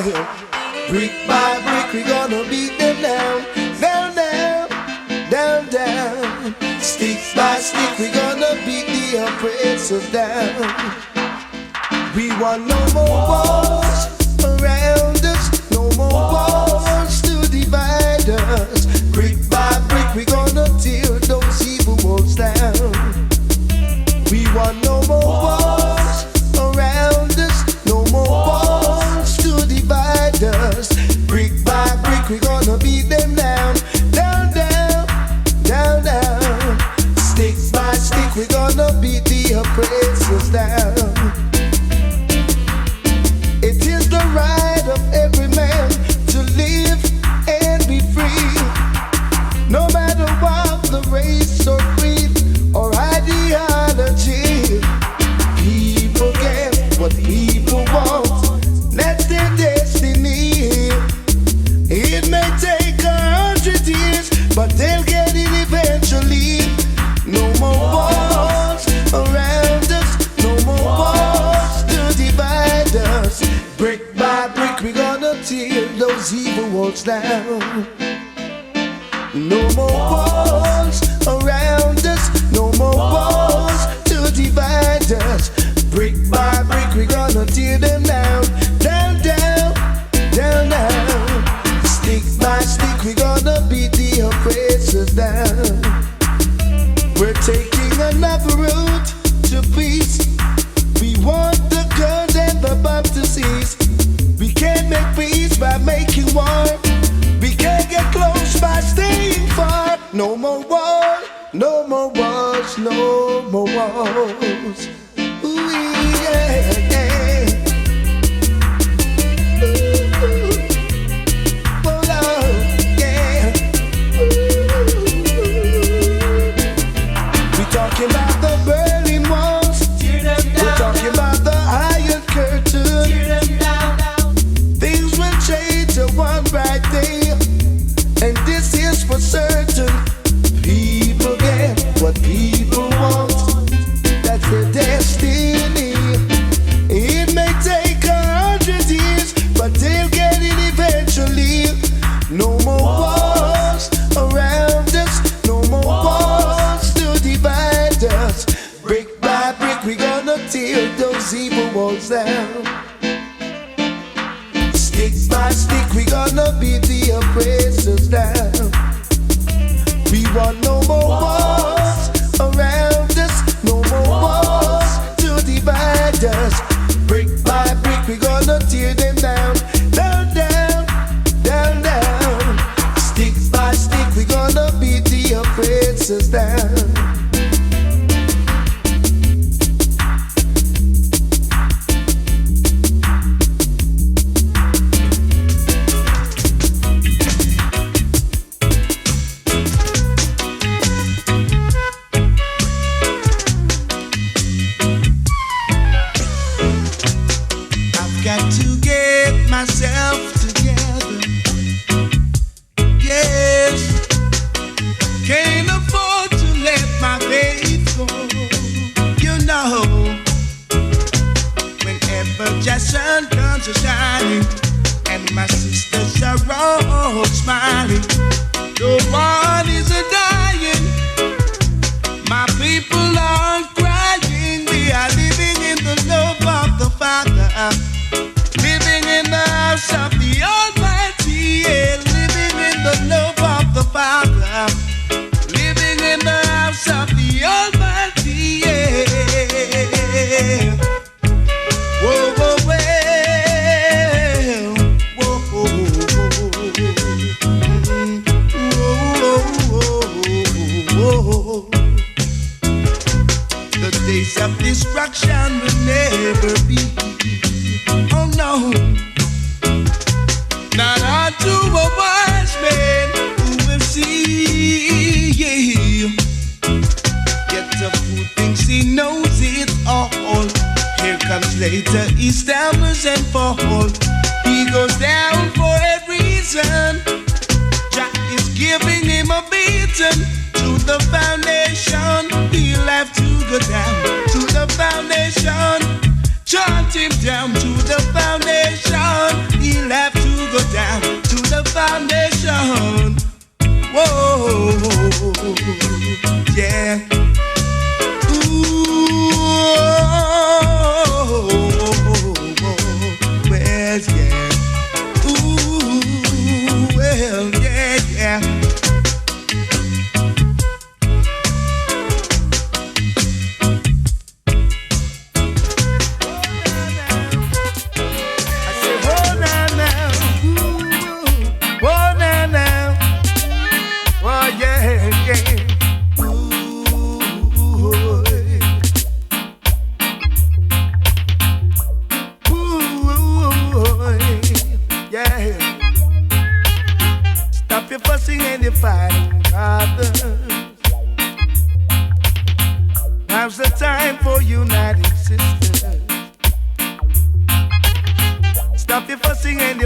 Brick by brick, we gonna beat them down, down, down, down, down. Stick by stick, we gonna beat the oppressors down. We want no more wars around us, no more wars to divide us. Brick by brick, we gonna tear those evil walls down. We want no more wars around us, no more wars to divide us. Brick by brick, we gonna beat them down, down, down, down, down. Stick by stick, we gonna beat the oppressors down. It is the right of every man to live and be free, no matter what the race or creed or ideology. People get what people want, that's their destiny. It may take 100 years, but they'll get it eventually. No more wars around us, no more wars to divide us. Brick by brick, we gonna tear those evil walls down. No more wars around us, no more wars to divide us. Brick by brick, we gonna tear them down, down, down, down, down. Stick by stick, we gonna beat the oppressors down. We're taking another route to peace. We want the guns and the bomb to cease. We can't make peace by making war. We can't get close by staying far. No more war, no more wars, no more wars. Ooh, yeah, yeah. Ooh, oh Lord, yeah. We're talking about the Berlin walls. We're talking about the Iron Curtain. Things will change one bright day, and this is for certain. People get what people want, that's their destiny. It may take 100 years, but they'll get it eventually. No more wars around us, no more wars to divide us. Brick by brick, we gonna tear those evil walls down. Stick by stick, we gonna beat the oppressors down. We want no more wars around us, no more wars to divide us. Brick by brick, we gonna tear them down, down, down, down, down. Stick by stick, we gonna beat the oppressors down. Myself together, yes, can't afford to let my faith go. You know, whenever just sun comes a shining and my sisters are all smiling, no one is a dying, my people aren't crying. We are living in the love of the Father, living in the house of the Almighty, yeah. Living in the love of the Father, living in the house of the Almighty, yeah. Whoa, whoa, well, whoa, whoa, whoa, whoa. The days of destruction will never be. Oh no, not unto a wise man who will see. Yet the fool thinks he knows it all. Here comes later, he stammers and falls. He goes down for a reason. Jah is giving him a beating. To the foundation, he'll have to go down. To the foundation, chant him down. To the foundation, he'll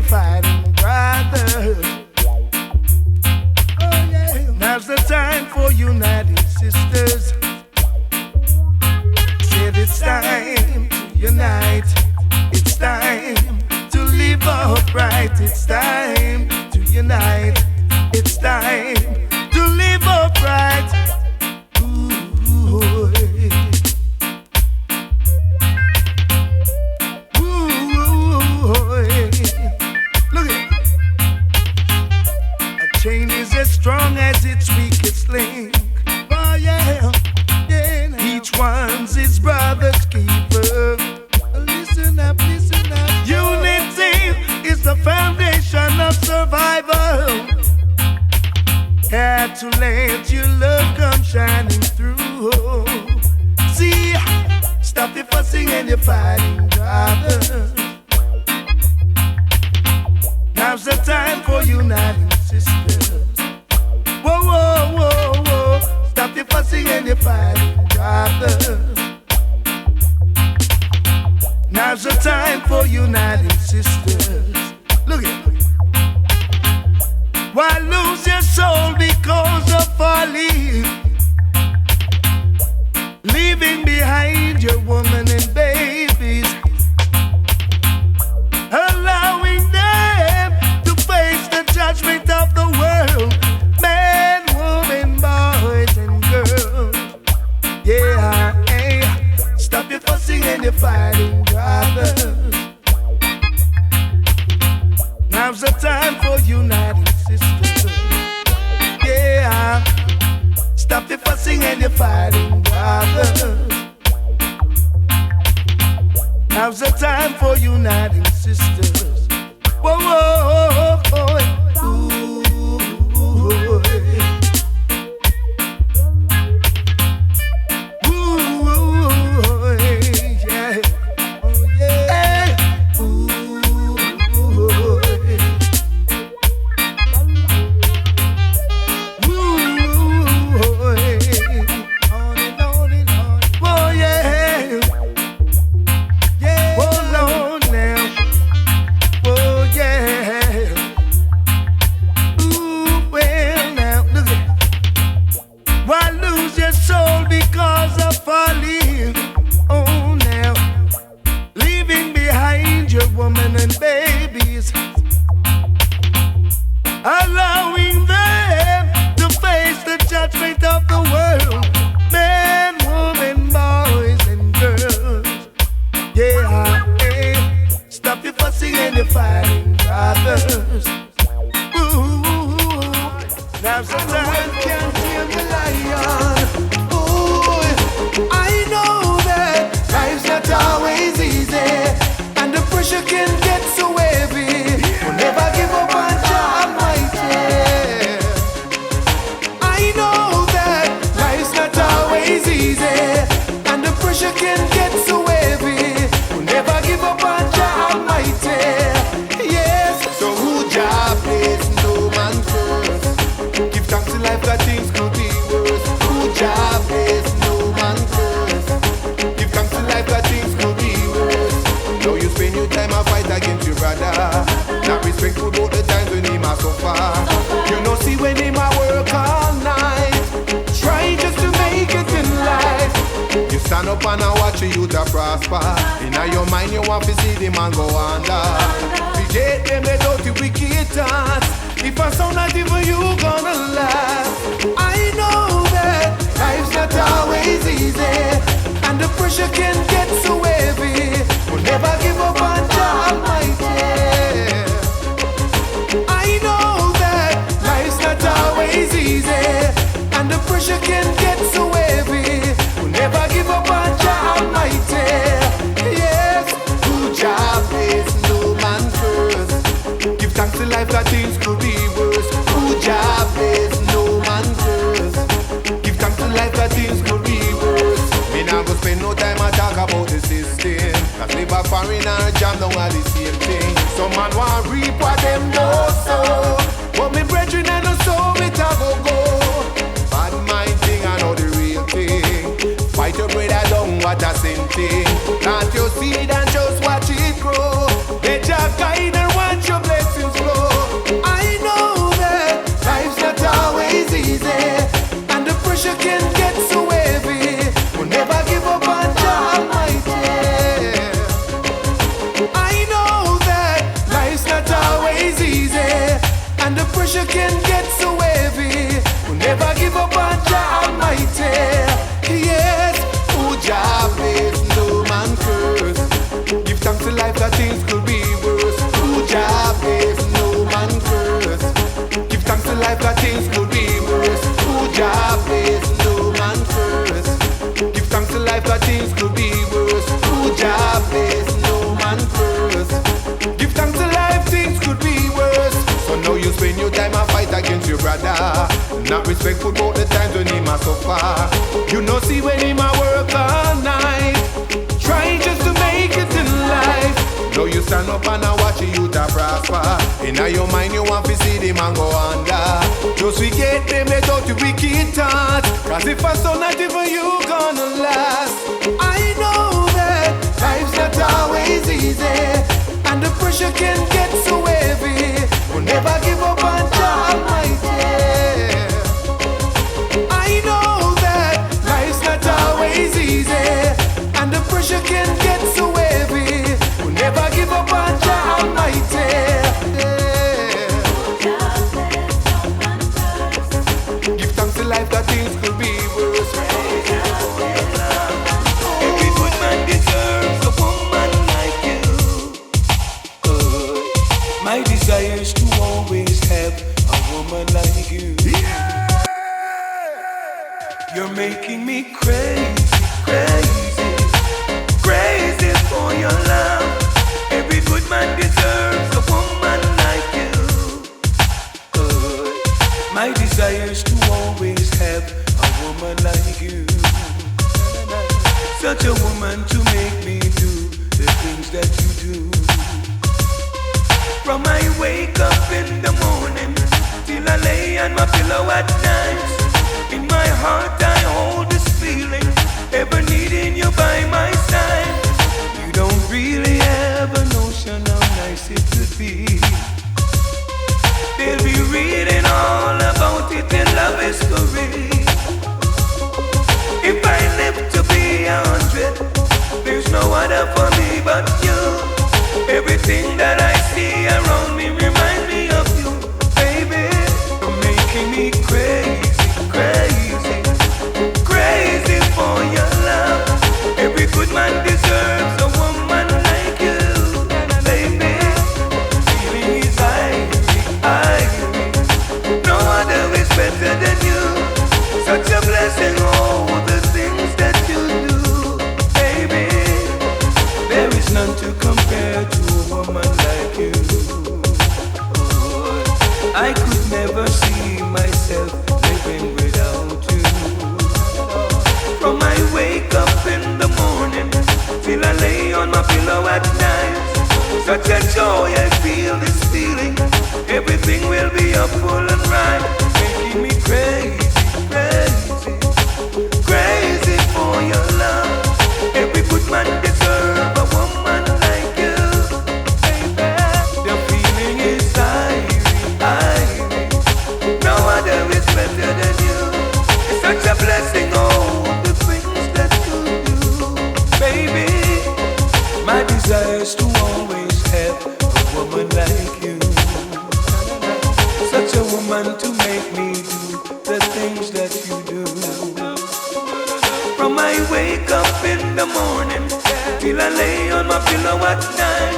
fighting brothers. Oh yeah. Now's the time for uniting sisters. Said it's time to unite. It's time to live upright. It's time to unite. It's time to live upright. Ooh, ooh, look at a chain is as strong as its weakest link. Oh yeah, yeah. Each one's his brother's keeper. Listen up, listen up. Unity is the foundation of survival. Had to let your love come shining through. See, stop your fussing and your fighting, brothers. Now's the time for uniting sisters. Whoa, whoa, whoa, whoa. Stop your fussing and your fighting, brothers. Now's the time for uniting sisters. Look at it. Why lose your soul because of folly? Leaving behind your woman and babies, allowing them to face the judgment of the world. Men, women, boys and girls. Yeah, hey. Stop your fussing and your fighting, brothers. Now's the time for uniting sisters. Yeah. Stop the fussing and the fighting, brothers. Now's the time for uniting sisters. Whoa, whoa, whoa, ooh, ooh, ooh, yeah. Oh, yeah. Ooh, ooh, women and babies, allowing them to face the judgment of the world. Men, women, boys and girls. Yeah, hey. Stop your fussing and your fighting, brothers. Ooh, now's the time. Can't tame the lion. Ooh, I know that life's not always easy. And the pressure can get so heavy. We'll never give up on Jah Almighty. I know that life's not always easy. And the pressure can get so heavy. We'll never give up on Jah Almighty. Yes, so who Jah bless, no man curse. Give thanks to life that things could be worse. Who Jah bless, no man curse. Give thanks to life that things could be worse. Now you spend your time a fight against your brother. Not respectful about the times when him a suffer. You know see when him a work all night, trying just to make it in life. You stand up and a watch the youth a prosper. In your mind you want to see the man go under. Reject them they dirty wicked thoughts. If I sound not even you gonna laugh. I know that life's not always easy. And the pressure can get so heavy. We'll never give up on Jah Almighty. I know that life's not always easy. And the pressure can get so heavy. We'll never give up on Jah Almighty. Yes, who Jah bless, no man curse. Give thanks to life that things could be worse. Who Jah bless, no man curse. Give thanks to life that things could be worse. Me not go spend no time a talk about the system. Cause live a foreigner jam down all the same thing. Some man want reap what them know so. But me brethren and no so it a go. Bad mind thing I know the real thing. Fight your brother down what a sin thing. Plant your seed and just watch it grow. Let your guide and watch your blessing. Not respectful about the times when him a suffer. You know see when him a work all night, trying just to make it in life. Now you stand up and I watch you to prosper. In your mind you want to see them and go under. Just forget them without the wicked thoughts. Cause if I saw not even you gonna last. I know that life's not always easy, and the pressure can get so heavy. We'll never give up on God Almighty. I know that life's not always easy, and the pressure can get so heavy. We'll never give up on God Almighty. Give thanks to life that things could be worse. Every good man deserves a woman like you. My desire is to always have a woman like you. You're making me crazy, crazy, crazy for your love. Every good man deserves a woman like you. My desire is to always have a woman like you. Such a woman to make me do the things that you do. From I wake up in the morning till I lay on my pillow at night, in my heart I hold this feeling, ever needing you by my side. You don't really have a notion how nice it could be. They'll be reading all about it in love history. If I live to be 100, there's no other for me but you. Everything that I see around me reminds me of you, baby. You're making me crazy, crazy, crazy for your love. Every good man deserves a woman like you, baby. Feeling is ivory. No other is better than you. Such a blessing, all the things that you do, baby. There is none to compare to a woman like you. I could never see myself living without you. From I wake up in the morning till I lay on my pillow at night, such a joy I feel this feeling. Everything will be up full and right, making me crazy, crazy, crazy for your love. Every good man deserves a woman like you, baby. The feeling is ivory. No other is better than you. It's such a blessing, all the things that you do, baby. My desire is to always have a woman like you. Such a woman to make me do the things that you do. From I wake up in the morning till I lay on my pillow at night,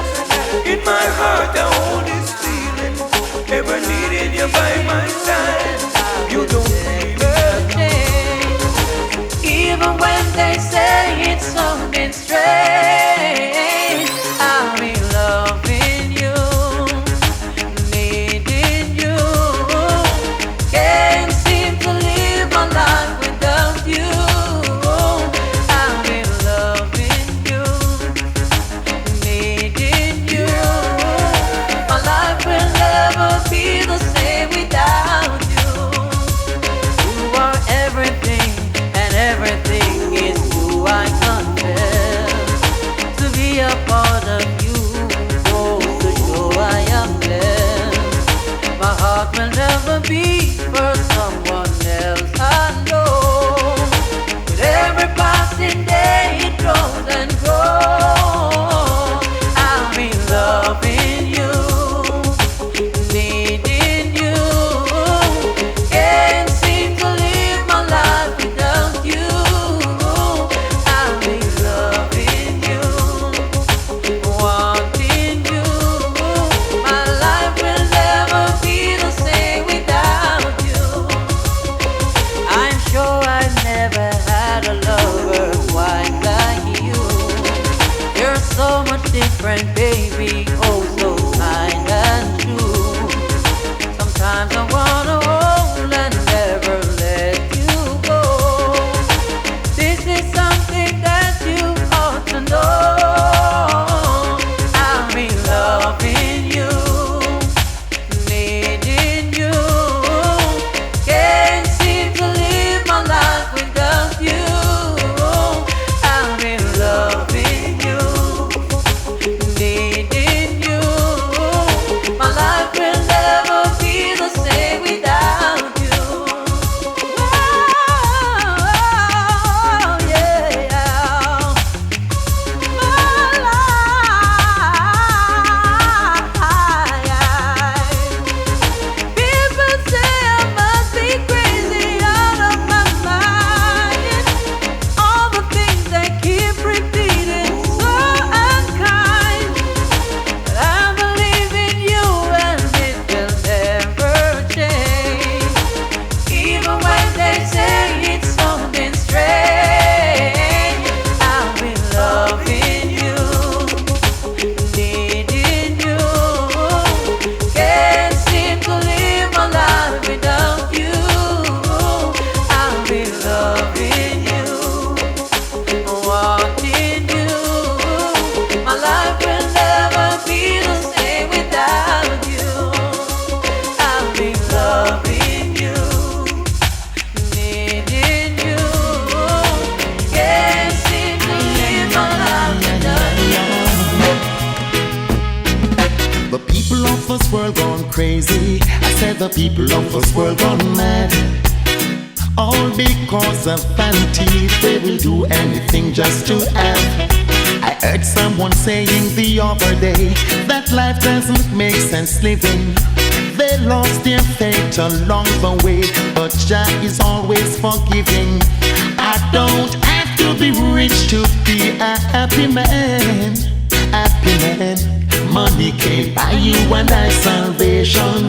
in my heart I hold this feeling, ever needing you by my side. You don't change, even when they say it's something strange. I'll be loving you, needing you. Can't seem to live my life without you. I'll be loving you, needing you. My life will never be the same without you. You are everything, and everything is who I confess. To be a part of you goes to show I am blessed. My heart will never be for someone else, I know. With every passing day it grows and grows. I'll be loving you, needing you. Can't seem to live my life without you. I'll be loving you, wanting you. My life will never be the same without you. I'm sure I've never had a lover quite like you. You're so much different, baby, oh so kind and true. Sometimes I wanna hold and never crazy. I said the people of this world gone mad. All because of vanity, they will do anything just to have. I heard someone saying the other day that life doesn't make sense living. They lost their faith along the way, but Jah is always forgiving. I don't have to be rich to be a happy man. Happy man. Money can't buy you and I salvation.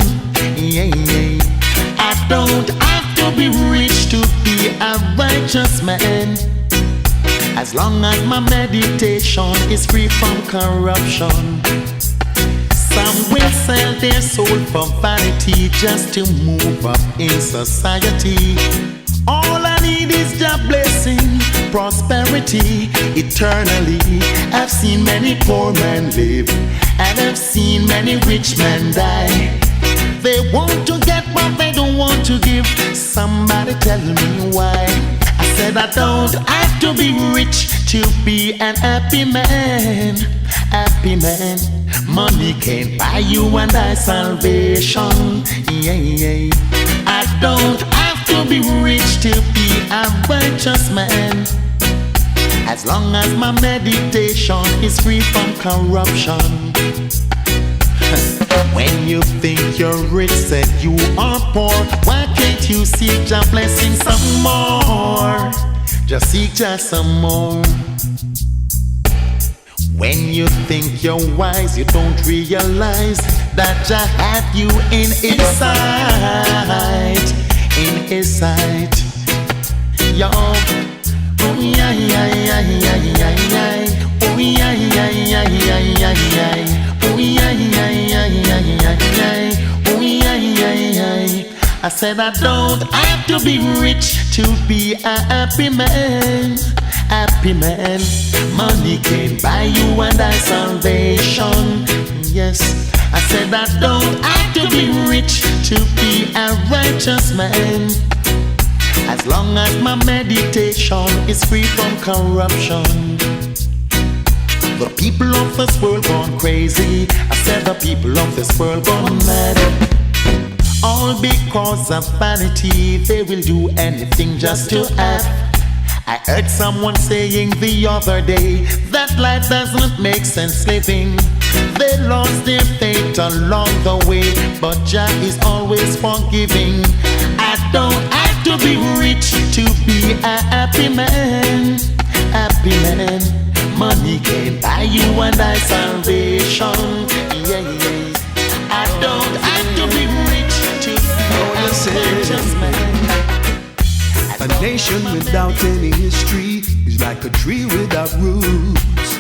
Yeah, yeah. I don't have to be rich to be a righteous man. As long as my meditation is free from corruption. Some will sell their soul for vanity just to move up in society. All I need is your blessing, prosperity, eternally. I've seen many poor men live, and I've seen many rich men die. They want to get what they don't want to give. Somebody tell me why. I said I don't have to be rich to be an happy man. Happy man. Money can't buy you and I salvation. Yeah, yeah. I don't have to be rich to be a righteous man. As long as my meditation is free from corruption. When you think you're rich, said you are poor. Why can't you seek your blessing some more? Just seek just some more. When you think you're wise, you don't realize that Jah had you in His sight. In His sight. Yo. Oh yeah, yeah, yeah, yeah, yeah, yeah. Oh yeah, yeah, yeah, yeah, yeah, yeah. Oh yeah, yeah, yeah, yeah, yeah, yeah. Oh yeah, yeah, yeah. I said I don't have to be rich to be a happy man. Happy man. Money can't buy you and I salvation. Yes, I said I don't have to be rich to be a righteous man. As long as my meditation is free from corruption. The people of this world gone crazy. I said the people of this world gone mad. All because of vanity, they will do anything just to have. I heard someone saying the other day that life doesn't make sense living. They lost their faith along the way, but Jah is always forgiving. I don't have to be rich to be a happy man. Happy man. Money can't buy you and I salvation. Yeah, yeah. I don't have to be rich to be a righteous man. A nation without any history is like a tree without roots.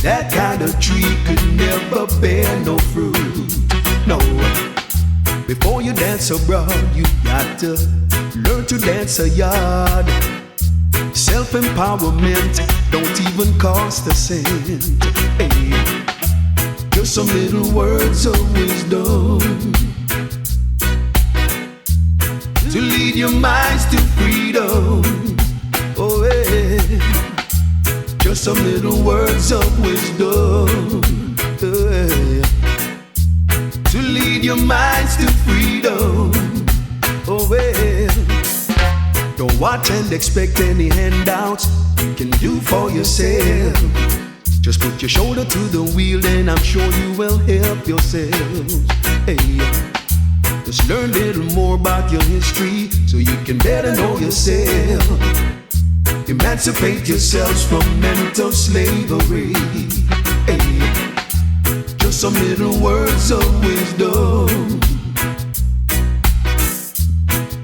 That kind of tree could never bear no fruit. No. Before you dance abroad, you got to learn to dance a yard. Self-empowerment don't even cost a cent. Hey, just some little words of wisdom to lead your minds to freedom. Oh, yeah. Just some little words of wisdom. Oh, yeah. To lead your minds to freedom. Oh, yeah. Don't watch and expect any handouts you can do for yourself. Just put your shoulder to the wheel, and I'm sure you will help yourself. Hey. Just learn a little more about your history so you can better know yourself. Emancipate yourselves from mental slavery. Hey, just some little words of wisdom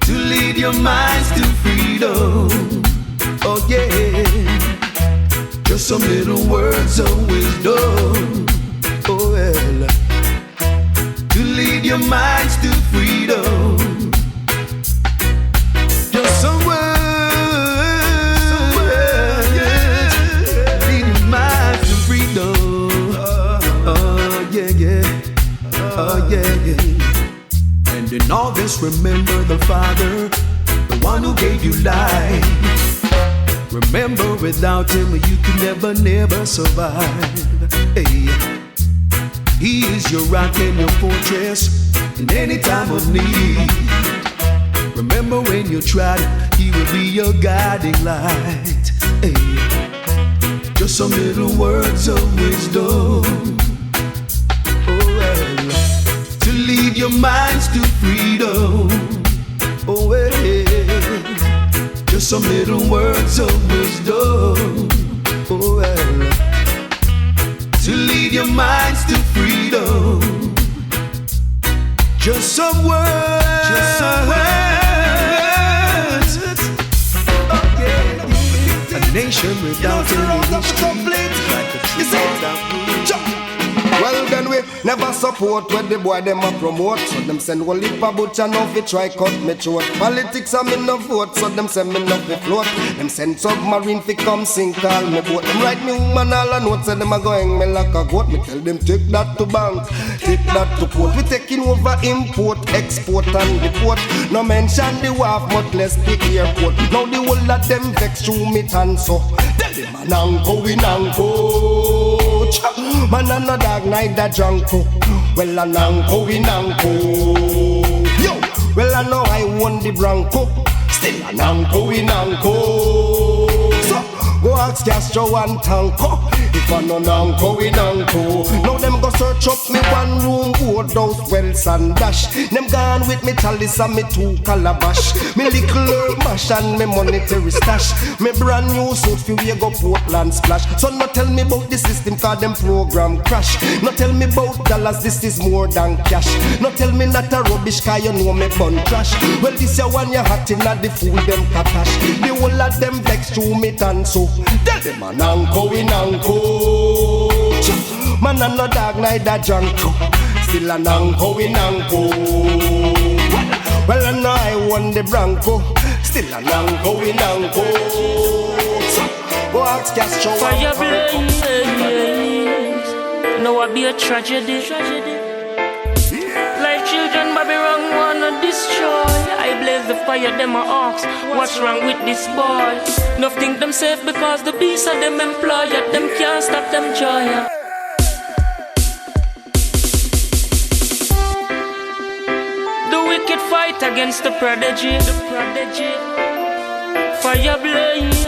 to lead your minds to freedom. Oh yeah, just some little words of wisdom. Oh well, to lead your minds to freedom. Just some words, yeah. Lead your minds to freedom. Oh yeah, yeah. Oh yeah, yeah. And in all this, remember the Father, the one who gave you life. Remember, without Him, you can never survive. Hey. He is your rock and your fortress in any time of need. Remember when you tried, He will be your guiding light. Hey. Just some little words of wisdom, oh well, to lead your minds to freedom. Oh well, just some little words of wisdom, oh well, to lead your minds to freedom. Just some words, just some words. Okay. A nation without any history, like a tree without roots. Well then we never support what the boy them a promote. So them send one lip a butcher now fi try cut me throat. Politics a me no vote, so them send me no fi float. Them send submarine fi come sink all me boat. Them write me woman all a note, say them a go hang me like a goat. Me tell them take that to bank, take that to port. We taking over import, export and deport. No mention the wharf, but less the airport. Now the whole of them vex through me tan so. Tell them a nanko we nanko. Man a no dog neither drunko. Well a nanko we nanko. Yo, well I know I won the Bronco. Still a nanko we nanko. So go ask Castro and Tanko. If I no nanko we nanko. Now them go search up me one room boathouse, Wells and Dash. Them gone with me chalice and me two calabash. Me little herb mash and me monetary stash. Me brand new suit fi we go Portland splash. So no tell me about the system cause them program crash. No tell me about dollars, this is more than cash. No tell me not a rubbish cause you know me bun trash. Well this your one you hot in the fool them katash. The whole of them vex through me tan so. Tell them a nanko we nanko. Man a no dog neither drunko. Still a nanko we nanko. Well I know I won the Bronco. Still a nanko we nanko. Go ask Castro. Fire blaze. Now I be a tragedy. Like children Babylon wanna destroy. I blaze the fire, them a ox. What's wrong with this boy? No think them safe because the beast of them employ. Yet them can't stop them joy. The wicked fight against the prodigy. Fire blaze.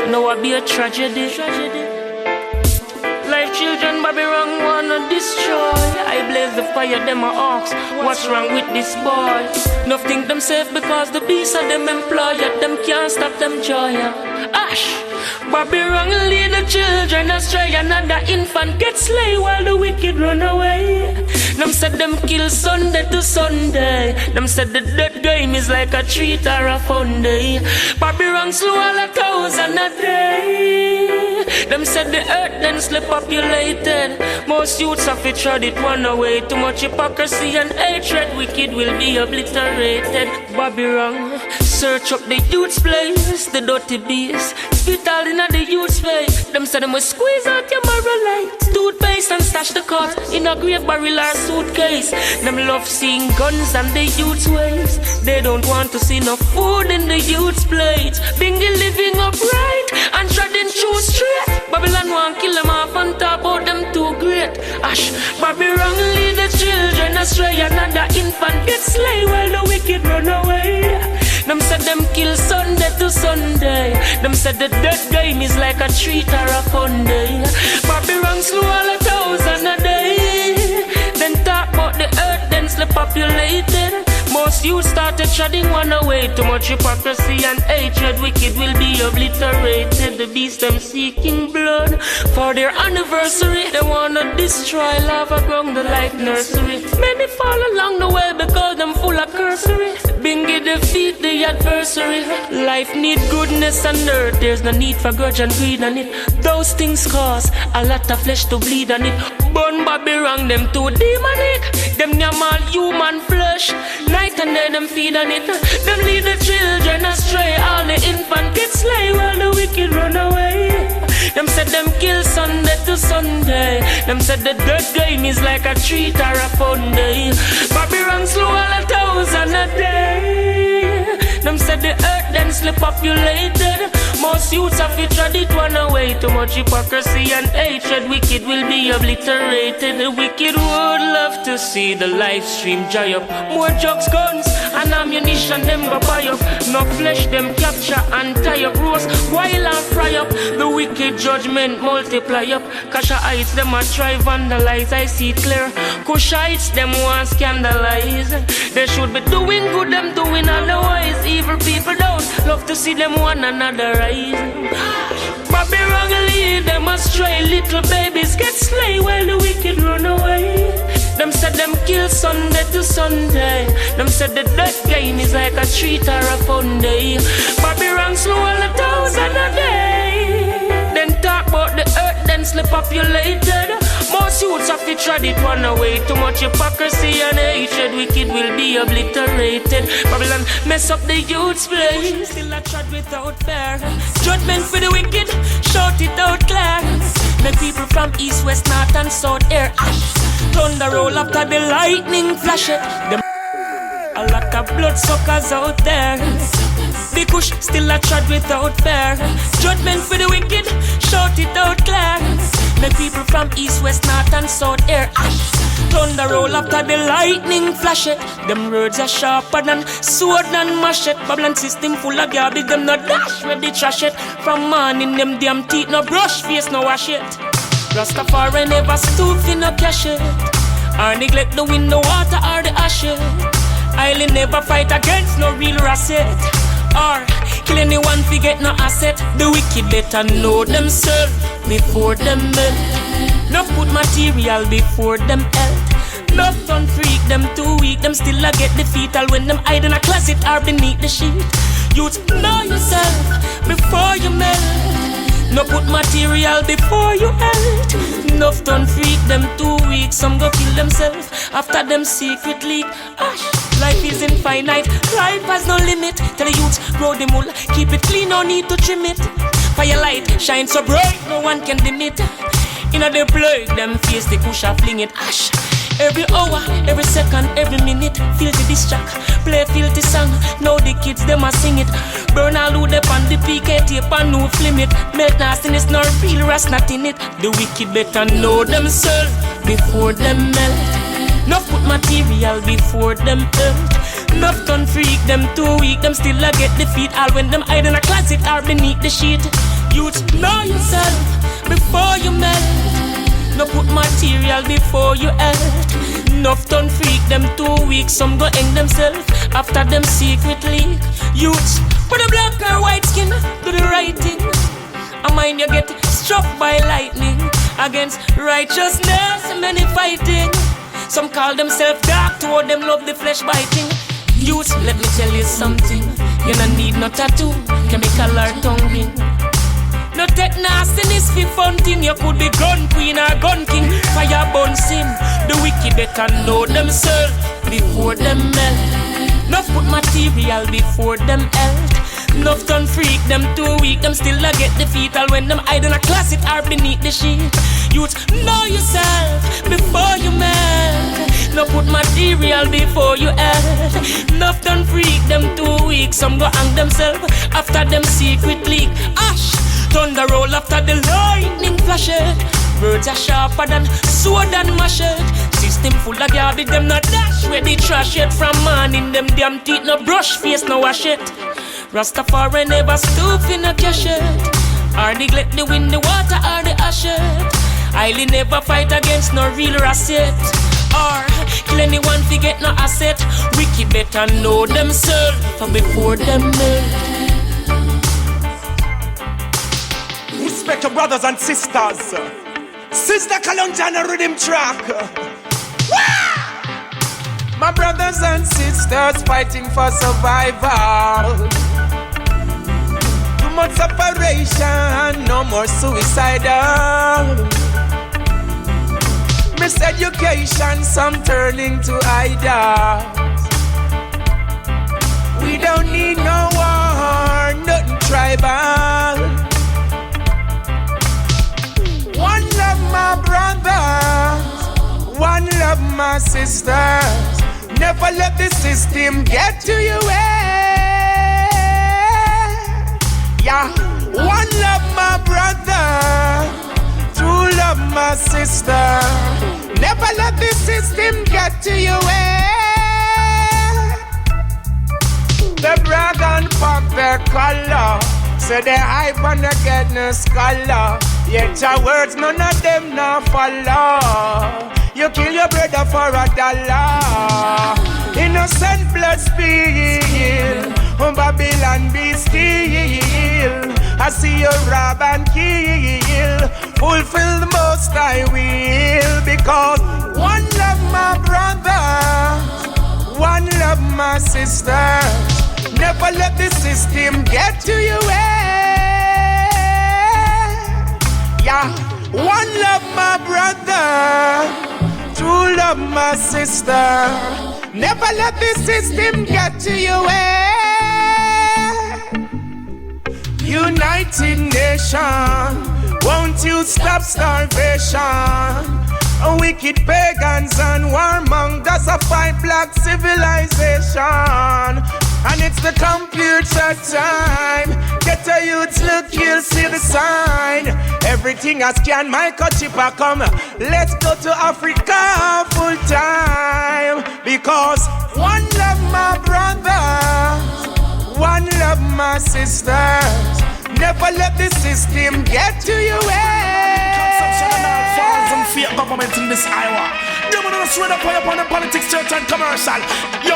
Now I be a tragedy. Like children Babylon wanna destroy. I blaze the fire, them a ox. What's wrong with this boy? No think them safe because the beast of them employ. Yet them can't stop them joy. Ash, Babylon lead the children astray. Another infant gets slain while the wicked run away. Them said them kill Sunday to Sunday. Them said the dead game is like a treat or a fun day. Babylon slew all 1,000 a day. Them said the earth densely populated. Most youths have it tried it one away. Too much hypocrisy and hatred, wicked will be obliterated. Babylon, search up the youth's place, the dirty beast. Spit all in the youth's face. Them said them will squeeze out your moral light. Toothpaste and stash the cards in a grave barrel or suitcase. Them love seeing guns and the youth's ways. They don't want to see no food in the youth's plates. Bingy living upright and treading true straight. Babylon want kill them off and talk about them too great. Ash, Babylon lead the children astray. Another infant gets slain while the wicked run away. Them said them kill Sunday to Sunday. Them said the dead game is like a treat or a fun day. Babylon slew all 1,000 a day. Then talk about the earth densely populated. Most youth started treading one away. Too much hypocrisy and hatred, wicked will be obliterated. The beast them seeking blood for their anniversary. They wanna destroy lava ground the life nursery. Many fall along the way because them full of cursory. Bingy defeat the adversary. Life need goodness and earth. There's no need for grudge and greed on it. Those things cause a lot of flesh to bleed on it. Burn Babylon, them too demonic. Them nyam all human flesh. Night and day them feed on it. Them lead the children astray. All the infant get slain while the wicked run away. Them said them kill Sunday to Sunday. Them said the dead game is like a treat or a fun day. Babylon slew all 1,000 a day. Them said the earth densely populated. Most youths have it tried it one away. Too much hypocrisy and hatred, wicked will be obliterated. The wicked would love to see the live stream dry up. More drugs, guns, and ammunition them go buy up. No flesh them capture and tie up. Roast, while and fry up. The wicked judgment multiply up. Kashites them a try vandalize. I see it clear. Kushites them want scandalize. They should be doing good, them doing otherwise. Evil people don't love to see them one another rise. Bobby wrong lead them astray. Little babies get slain while the wicked run away. Them said them kill Sunday to Sunday. Them said the death game is like a treat or a fun day. Bobby wrong slow all 1,000 a day. Then talk about the earth, then slip populated. Most youths have to trod it one away. Too much hypocrisy and hatred, wicked will be obliterated. Babylon mess up the youth's place. Still a trod without fear. Judgment for the wicked, shout it out clear. Make people from east, west, north and south air ash. Thunder roll after the lightning flash it. Them a lot of bloodsuckers out there. The kush still a trod without fear. Judgment for the wicked, shout it out clear. Make people from east, west, north and south air ash. Thunder roll after the lightning flash it. Them words are sharper than sword and machete. Babylon system full of garbage, them no dash where they trash it. From morning them damn teeth no brush, face no wash it. Rastafari never stoop in no cash it. Or neglect the wind, the water or the ashes. I'll never fight against no real asset. Or kill anyone fi get no asset. The wicked better know themselves before them melt. No put material before them health. Love don't freak them too weak. Them still a get defeatal when them hide in a closet or beneath the sheet. Youth know yourself before you melt. No put material before you health. Enough don't freak them too weak. Some go kill themselves after them secret leak. Ash. Life is infinite, life has no limit. Tell the youths, grow the mule, keep it clean, no need to trim it. Firelight shine so bright, no one can dim it. In a the plague, them face the cushion, fling it. Ash. Every hour, every second, every minute, feel the diss track, play filthy song. Now the kids, them a sing it. Burn all who they pan the PK tape and no film it. Make nastiness, no real rust, not in it. The wicked better know themselves before them melt. Enough put material before them hurt. Enough don't freak them too weak. Them still a get defeat. All when them hide in a closet or beneath the sheet. Youth know yourself before you melt. No put material before you hurt. Enough don't freak them too weak. Some go hang themselves after them secret leak. Youth put a black or white skin, do the right thing. I mind you get struck by lightning. Against righteousness, many fighting. Some call themselves dark, toward them love the flesh biting. Youth, let me tell you something. You don't need no tattoo, chemical or tongue. No take nastiness for fun thing. You could be gun queen or gun king. Fire burn sin. The wicked better know themselves before them melt. Enough put material before them health. Enough don't freak them too weak. Them still a get defeatal when them hide in a closet or beneath the sheet. Youth, know yourself before you melt. No put material before you health. Enough don't freak them too weak. Some go hang themselves after them secret leak. Ash, thunder roll after the lightning flash it. Words are sharper than sword and machete. System full of garbage, them not dash where they trash it. From morning, them damn teeth no brush, face no wash it. Rastafari never stoop in a cash it. Or neglect the wind, the water or the ashes. I'll never fight against no real asset. Or kill anyone fi get no asset. Wicked better know themselves from before them melt. Respect your brothers and sisters. Sister Kalonji on a rhythm track. My brothers and sisters fighting for survival. Too much separation, no more suicidal. Miseducation, some turning to idols. We don't need no war, nothing tribal. One love my brothers, one love my sisters. Never let the system get to you. Yeah, one love my brothers. sister. Never let the system get to you. They brag and pop their color. Say they hype and they get no scholar. Yet your words, none of them not follow. You kill your brother for $1. Innocent blood spill. Babylon be still. I see you rob and kill. Fulfill the most I will. Because one love my brother, one love my sister. Never let the system get to you. Yeah, one love my brother, true love my sister. Never let the system get to you. United Nation, won't you stop starvation? Wicked pagans and warmongers a fight black civilization. And it's the computer time. Get a youth look, you'll see the sign. Everything I scan, microchip come. Let's go to Africa full time. Because one love my brother, one love my sisters. Never let the system get to you. From fear government in this Iowa. You wanna straight up on the politics, church and commercial. Yo,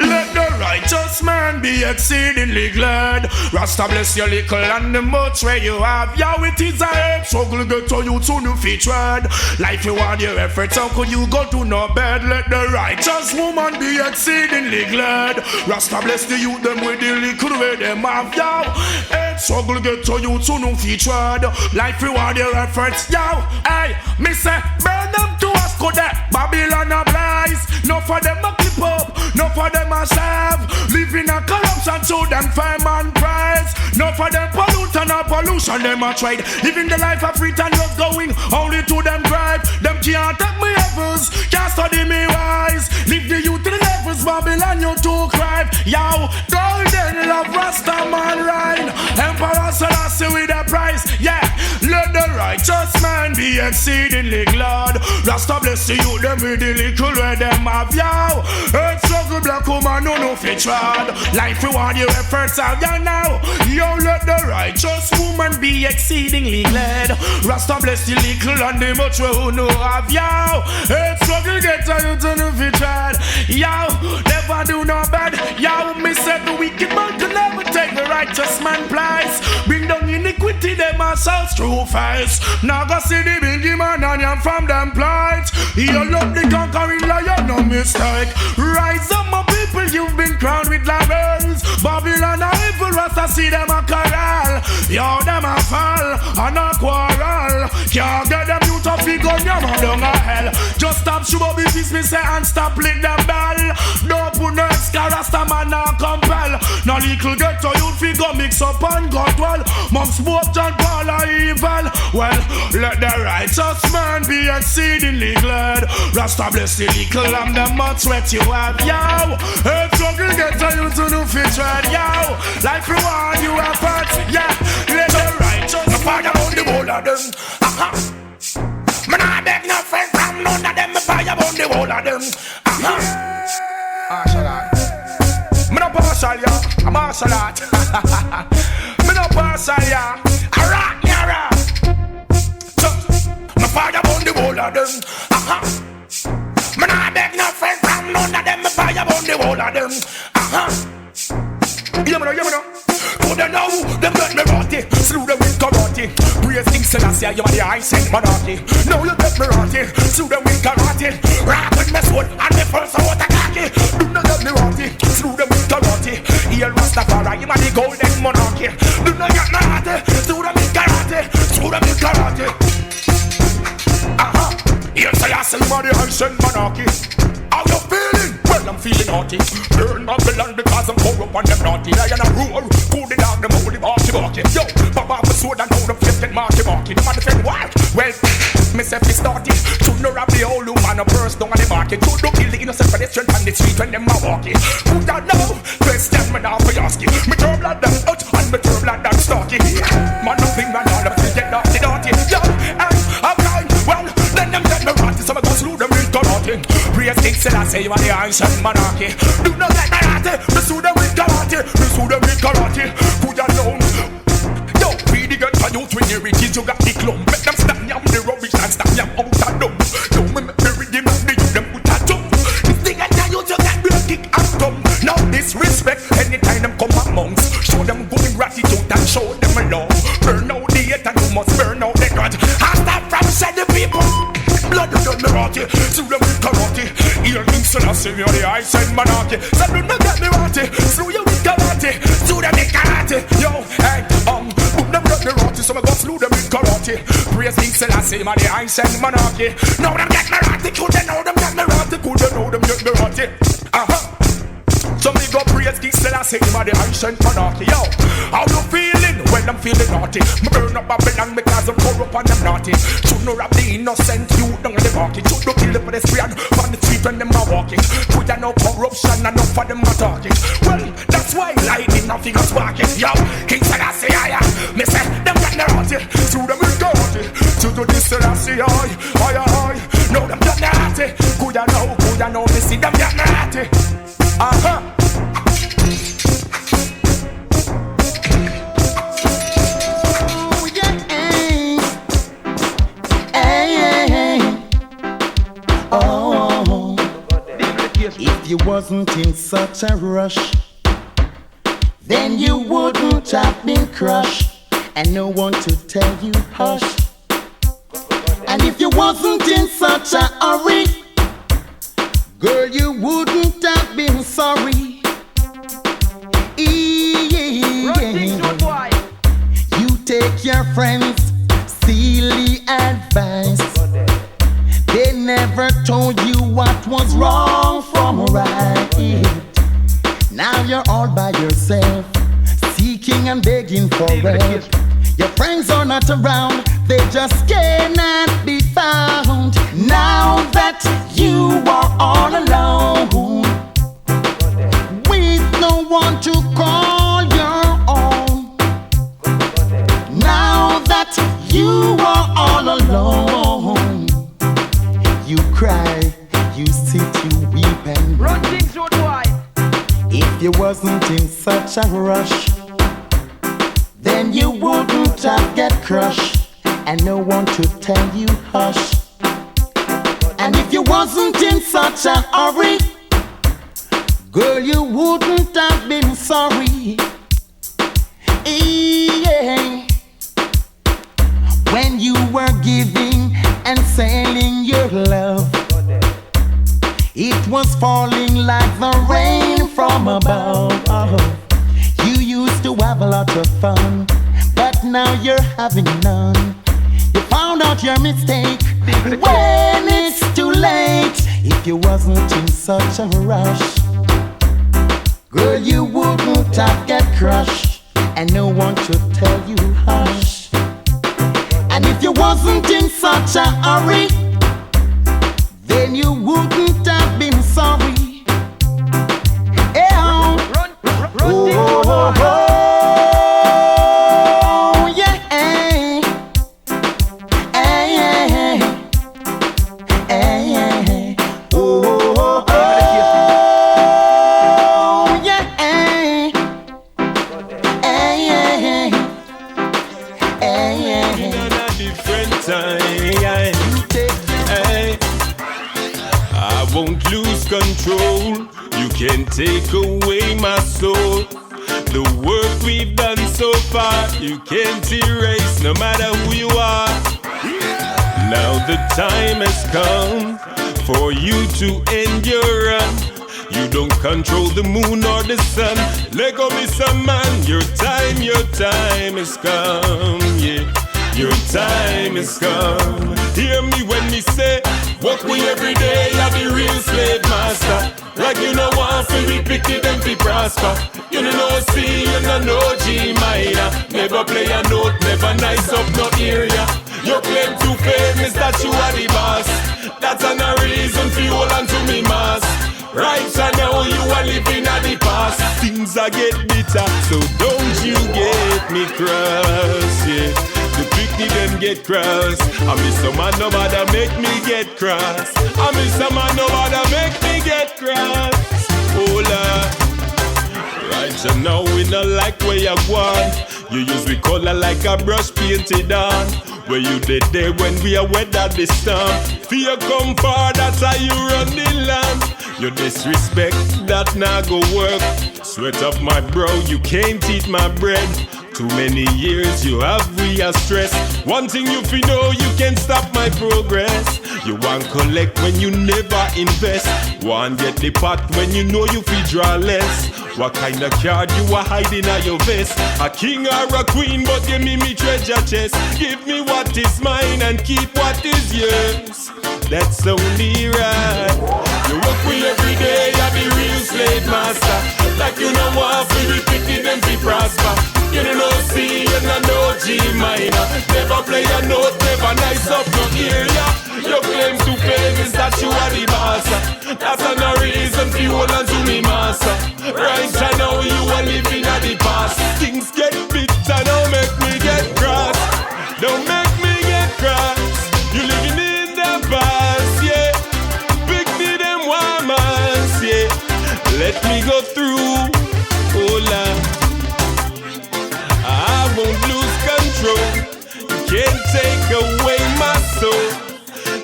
let the righteous man be exceedingly glad. Rasta bless your little and the much where you have. Yo, it is a help struggle get to you to new featured. Life you want your efforts, how could you go to no bed? Let the righteous woman be exceedingly glad. Rasta bless the youth them with the little where them have. Yo, head struggle get to you to new featured. Life you want your efforts. Yo, hey, me say burn them to us go there. Babylon a blaze. No for them a keep up, no for them a serve. Live in a corruption so them fame and praise. No for them pollute and a pollution them a trade. Living the life of freedom was going only to them drive. Them can't take me heavens, can't study me wise. Live the youth to the levels, Babylon you too cry. Yo, golden love Rasta man rhyme. Emperor Selassie with a price. Yeah, let the righteous man be exceedingly glad. Rasta bless the youth them with the little where them have. Yo, earth struggle black woman no fit trad. Life reward your efforts out ya now. Yo, let the righteous woman be exceedingly glad. Rasta bless the little and the much who no have. Yo, earth struggle get to you to no fit trad. Yo, never do no bad. Yo, me said the wicked man can never take the righteous man place. Bring down iniquity them ourselves through face. Now go see the biggie man and you from them plight. You love the conquering lion, no mistake. Rise up my people, you've been crowned with laurels. Babylon a evil, Rasta see them a corral. Yo, them a fall and a quarrel. Can't get them you to figure your man down a hell. Just stop sugar business, me say, and stop lick them bell. Don't put no extra Rasta man a compel. No little get to you figure mix up and got well. Monks both John Paul are evil. Well, let the righteous man be exceedingly glad. Rasta bless the little and the much sweat you have. Yo, earth struggle get to you to no fit trade. Yo, life reward you have parts. Yeah, let the righteous fire on the whole of them. Man, I beg no friend from none of them. Fire on the whole of them. Me no partial, yeah. I'm martial art. Me no partial, yeah. Alright, yeah. Me fire on the whole of them. Me nah beg no friend from none of them. Me fire on the whole of them. You know. Coulda know them let me rotty. Slew them with karate. Praise King Selassie, you are the high-sent monarchy. Now you get me rotty. Slew them with karate. Rock with me sword and me first out a khaki. Do not get me rotty. Slew them with karate. Here Rastafari, you are the golden monarchy. Do not get me rotty. Slew them with karate. Slew them with karate. Here Selassie, you are the high-sent monarchy. How you feeling? Well, I'm feeling naughty. Burn up the land because I'm corrupt and them naughty. I am a roar, cool the dog, them holy barky. Yo, pop off the sword and now them face get marky. Them a defend wild. Well, myself is started. Should not have the old woman a purse down on the market. Should not kill the innocent pedestrian on the street when them are walking. Who that know? Question me now for asking. Me turn blood them out and me turn blood them stalky. Man, nothing man, all them still get dirty. Yo, I'm blind. Well, say you are the ancient monarchy. Do not get karate, pursue them with karate, pursue them with karate. Put your down. Yo, be the good for you to inherit it. You got the clump. Make them stop yam the rubbish and stop yam out of them. Yo, me make me read them and they use them put a jump. This thing I tell you, you got to kick and thumb. Now disrespect anytime them come amongst. Show them good gratitude and show them love. Burn out the hate and you must burn out the grudge. I start from said the people. Blood of the Mirati, through them with karate. Here in Selassie, you're the ice and monarchy. So do not get Mirati, through you with karate. Through them with karate. Yo, hey, boom them get Mirati, so I go through them with karate. Praise King Selassie, you're the ice and monarchy. Now them get Mirati, could they know them get Mirati? Could they know them get Mirati? So me go praise King Selassie, you're the ancient monarchy. Yo, how you feeling? Well, I'm feeling naughty. Me burn up Babylon because I'm corrupt and I'm naughty. Should not rob the innocent youth down in the market. Should not kill the pedestrian on the street when them are walking. Put ya no corruption and enough for them are talking. Well, that's why lightning nothing is walking. Yo, King Selassie, me say them get naughty. Through them is naughty. To do this Selassie, aye. No, them get naughty. Could ya know, me see them get naughty. If you wasn't in such a rush, then you wouldn't have been crushed, and no one to tell you hush. And if you wasn't in such a hurry, girl, you wouldn't have been sorry. You take your friends' silly advice. They never told you what was wrong from right. Now you're all by yourself, seeking and begging for help. Your friends are not around, they just cannot be found. Now that you are all alone, with no one to call your own. Now that you are all alone, you cry, you sit, you weep and run things so do I. If you wasn't in such a rush, then you wouldn't have get crushed, and no one to tell you hush. And if you wasn't in such a hurry, girl, you wouldn't have been sorry. Yeah. When you were giving and selling your love, it was falling like the rain from above. You used to have a lot of fun, but now you're having none. You found out your mistake when it's too late. If you wasn't in such a rush, girl, you wouldn't have get crushed, and no one to tell you hush. And if you wasn't in such a hurry, then you wouldn't have been sorry. Control, you can take away my soul. The work we've done so far, you can't erase no matter who you are. Now the time has come for you to end your run. You don't control the moon or the sun. Let go be some man. Your time has come, yeah. Your time has come. Hear me when me say, work we every day, you're the real slave master. Like you know want to be picky, them be prosper. You know C, you know G minor. Never play a note, never nice up no area. You claim to famous that you are the boss. That's a reason for you hold on to me mass. Right so now you are living at the past. Things are get bitter, so don't you get me cross, yeah. The big Pity them get cross. I miss some man no bother make me get cross. I miss some man no bother make me get cross. Oh Lord. Right so now we not like where you want. You use we color like a brush painted on. Where you did there when we are wet at the storm. Fear come far, that's how you run the land. You disrespect, that now go work. Sweat up my brow, you can't eat my bread. Too many years you have real stress. One thing you feel know, you can't stop my progress. You want collect when you never invest. Want get the pot when you know you feel draw less. What kind of card you are hiding on your vest? A king or a queen, but give me treasure chest. Give me what is mine and keep what is yours. That's only right. You work with every day, I be real slave master. Like you know what, for the picking them be prosper. You don't know C, you don't know G minor. Never play a note, never nice up no area. Your claim to fame is that you are the boss. That's no reason for you hold on to me, master. Right now you are living at the past. Things get bitter, don't make me get cross. Don't make me get cross. You living in the past, yeah. Pick me them woman, yeah. Let me go through, oh Lord. I won't lose control. You can't take away my soul.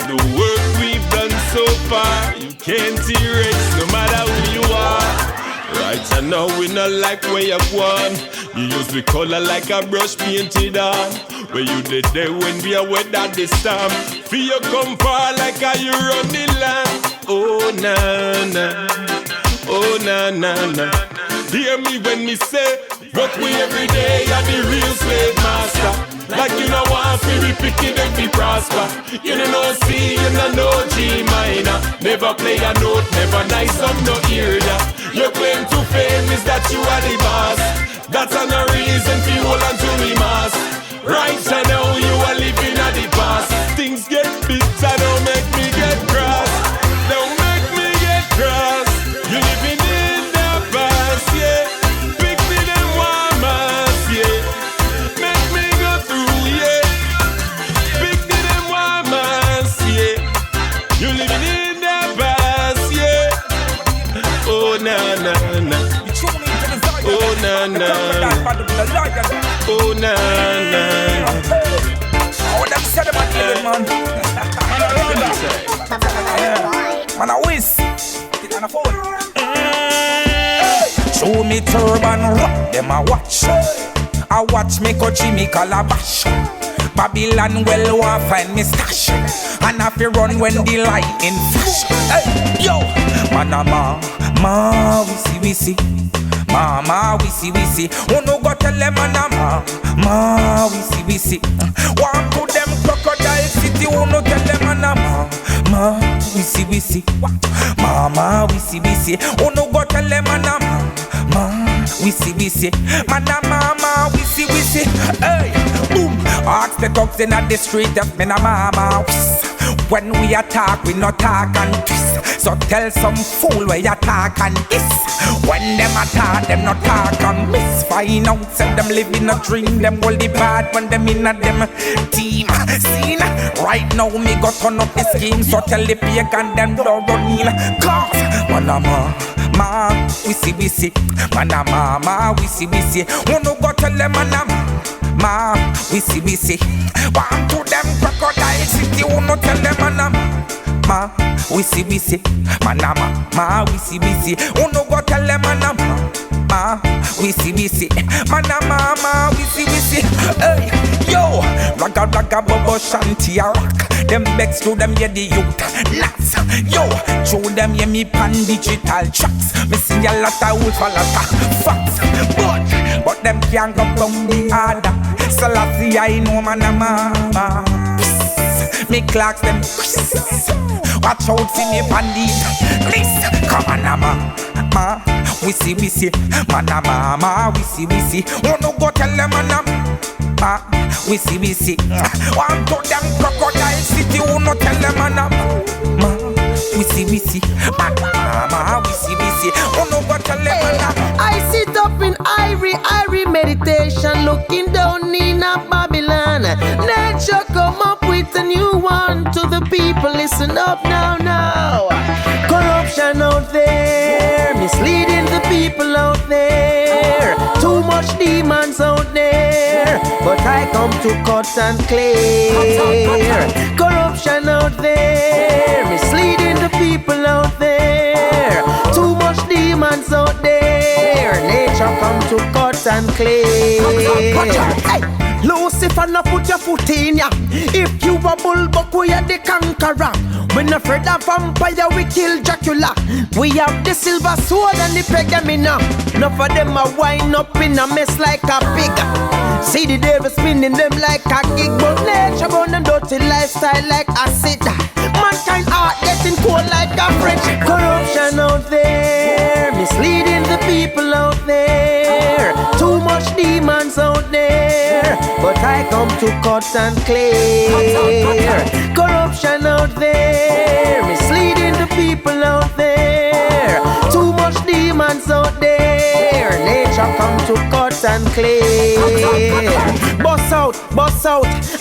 The work we've done so far, you can't erase no matter who you are. Right, I know we not like where you won. You use the color like a brush painted on. Where you did there when we are wet at the storm. Feel you come far like how you run the land. Oh na na, oh na na na. Hear me when me say, work we every day, I'm the real slave master. Like you know what, we picking them be prosper. You don't know C, you don't know G minor. Never play a note, never nice up no ear. Your claim to fame is that you are the boss. That's no reason for you hold on to me, mass. Right so now you are living at the past. Things get bitter, don't make me get cross. Don't make me get cross. You living in the past, yeah. Pick me them woman, yeah. Make me go through, yeah. Pick me them woman, yeah. You living in the past, yeah. Oh na na na. Oh na na. Oh na na. Oh, them said them a man. Man a whiz. It on a phone. Show me turban rock, them a watch. I watch me coach me calabash. Babylon well want find me stash. And I fi run when the lightning flash. Hey, yo, man a ma, we see. Mama, we see. Who no go tell them ma, we see. One to them crocodile city. Who no tell them ma, we see. Mama, we see. Who no go tell them ma, we see. Mama, we see. Hey, boom. Ask the dogs in the street of me na mama. When we attack, we not talk and twist. So tell some fool where you talk and kiss. When them attack, them not talk and miss. Find out, send them live in a dream. Them all depart when them in a them team. Seen right now, me got turn up the scheme. So tell the pagan them don't run in. Cause man ma, we see. Man mama, we see. Who no go tell them ma, we see. One to them crocodile city. Who no tell them ma, we see. Man ma, we see. Who no go tell them ma, we see. Man mama, we see. Hey, yo, ragga bobo shanty a rock. Them begs to them yeah the youth nuts. Yo, show them yeah me pan digital tracks. Me see a lot of wolf, a lot of facts. But them can't come from the other. So last year I know man a mama. Me clocks them. Watch out for me bandit. Please, come on ma, we see. Man a mama, we see. Who no go tell them ma, we see. One to them crocodile city. Who no tell them ma, we see. Mama, we see. Who no go tell them I sit up in Irie meditation, looking down in a Babylon. Nature come up with a new one to the people. Listen up now, now. Corruption out there, misleading the people out there. Too much demons out there, but I come to cut and clear. Corruption out there, misleading the people out there. Too much demons out there. Nature come to cut and clear. Hey. Lucifer, no put your foot in ya. If you a bullbuck, we are the conqueror. We not afraid of vampire, we kill Dracula. We have the silver sword and the pergamena. Enough of them a wind up in a mess like a pig. See the devil spinning them like a gig. But nature born a dirty lifestyle like acid. Mankind heart getting cold like a fridge. Corruption out there, misleading the people out there. Too much demons out there, but I come to cut and clear. Corruption out there, misleading the people out there. Too much demons out there. Nature come to cut and clear. Bust out.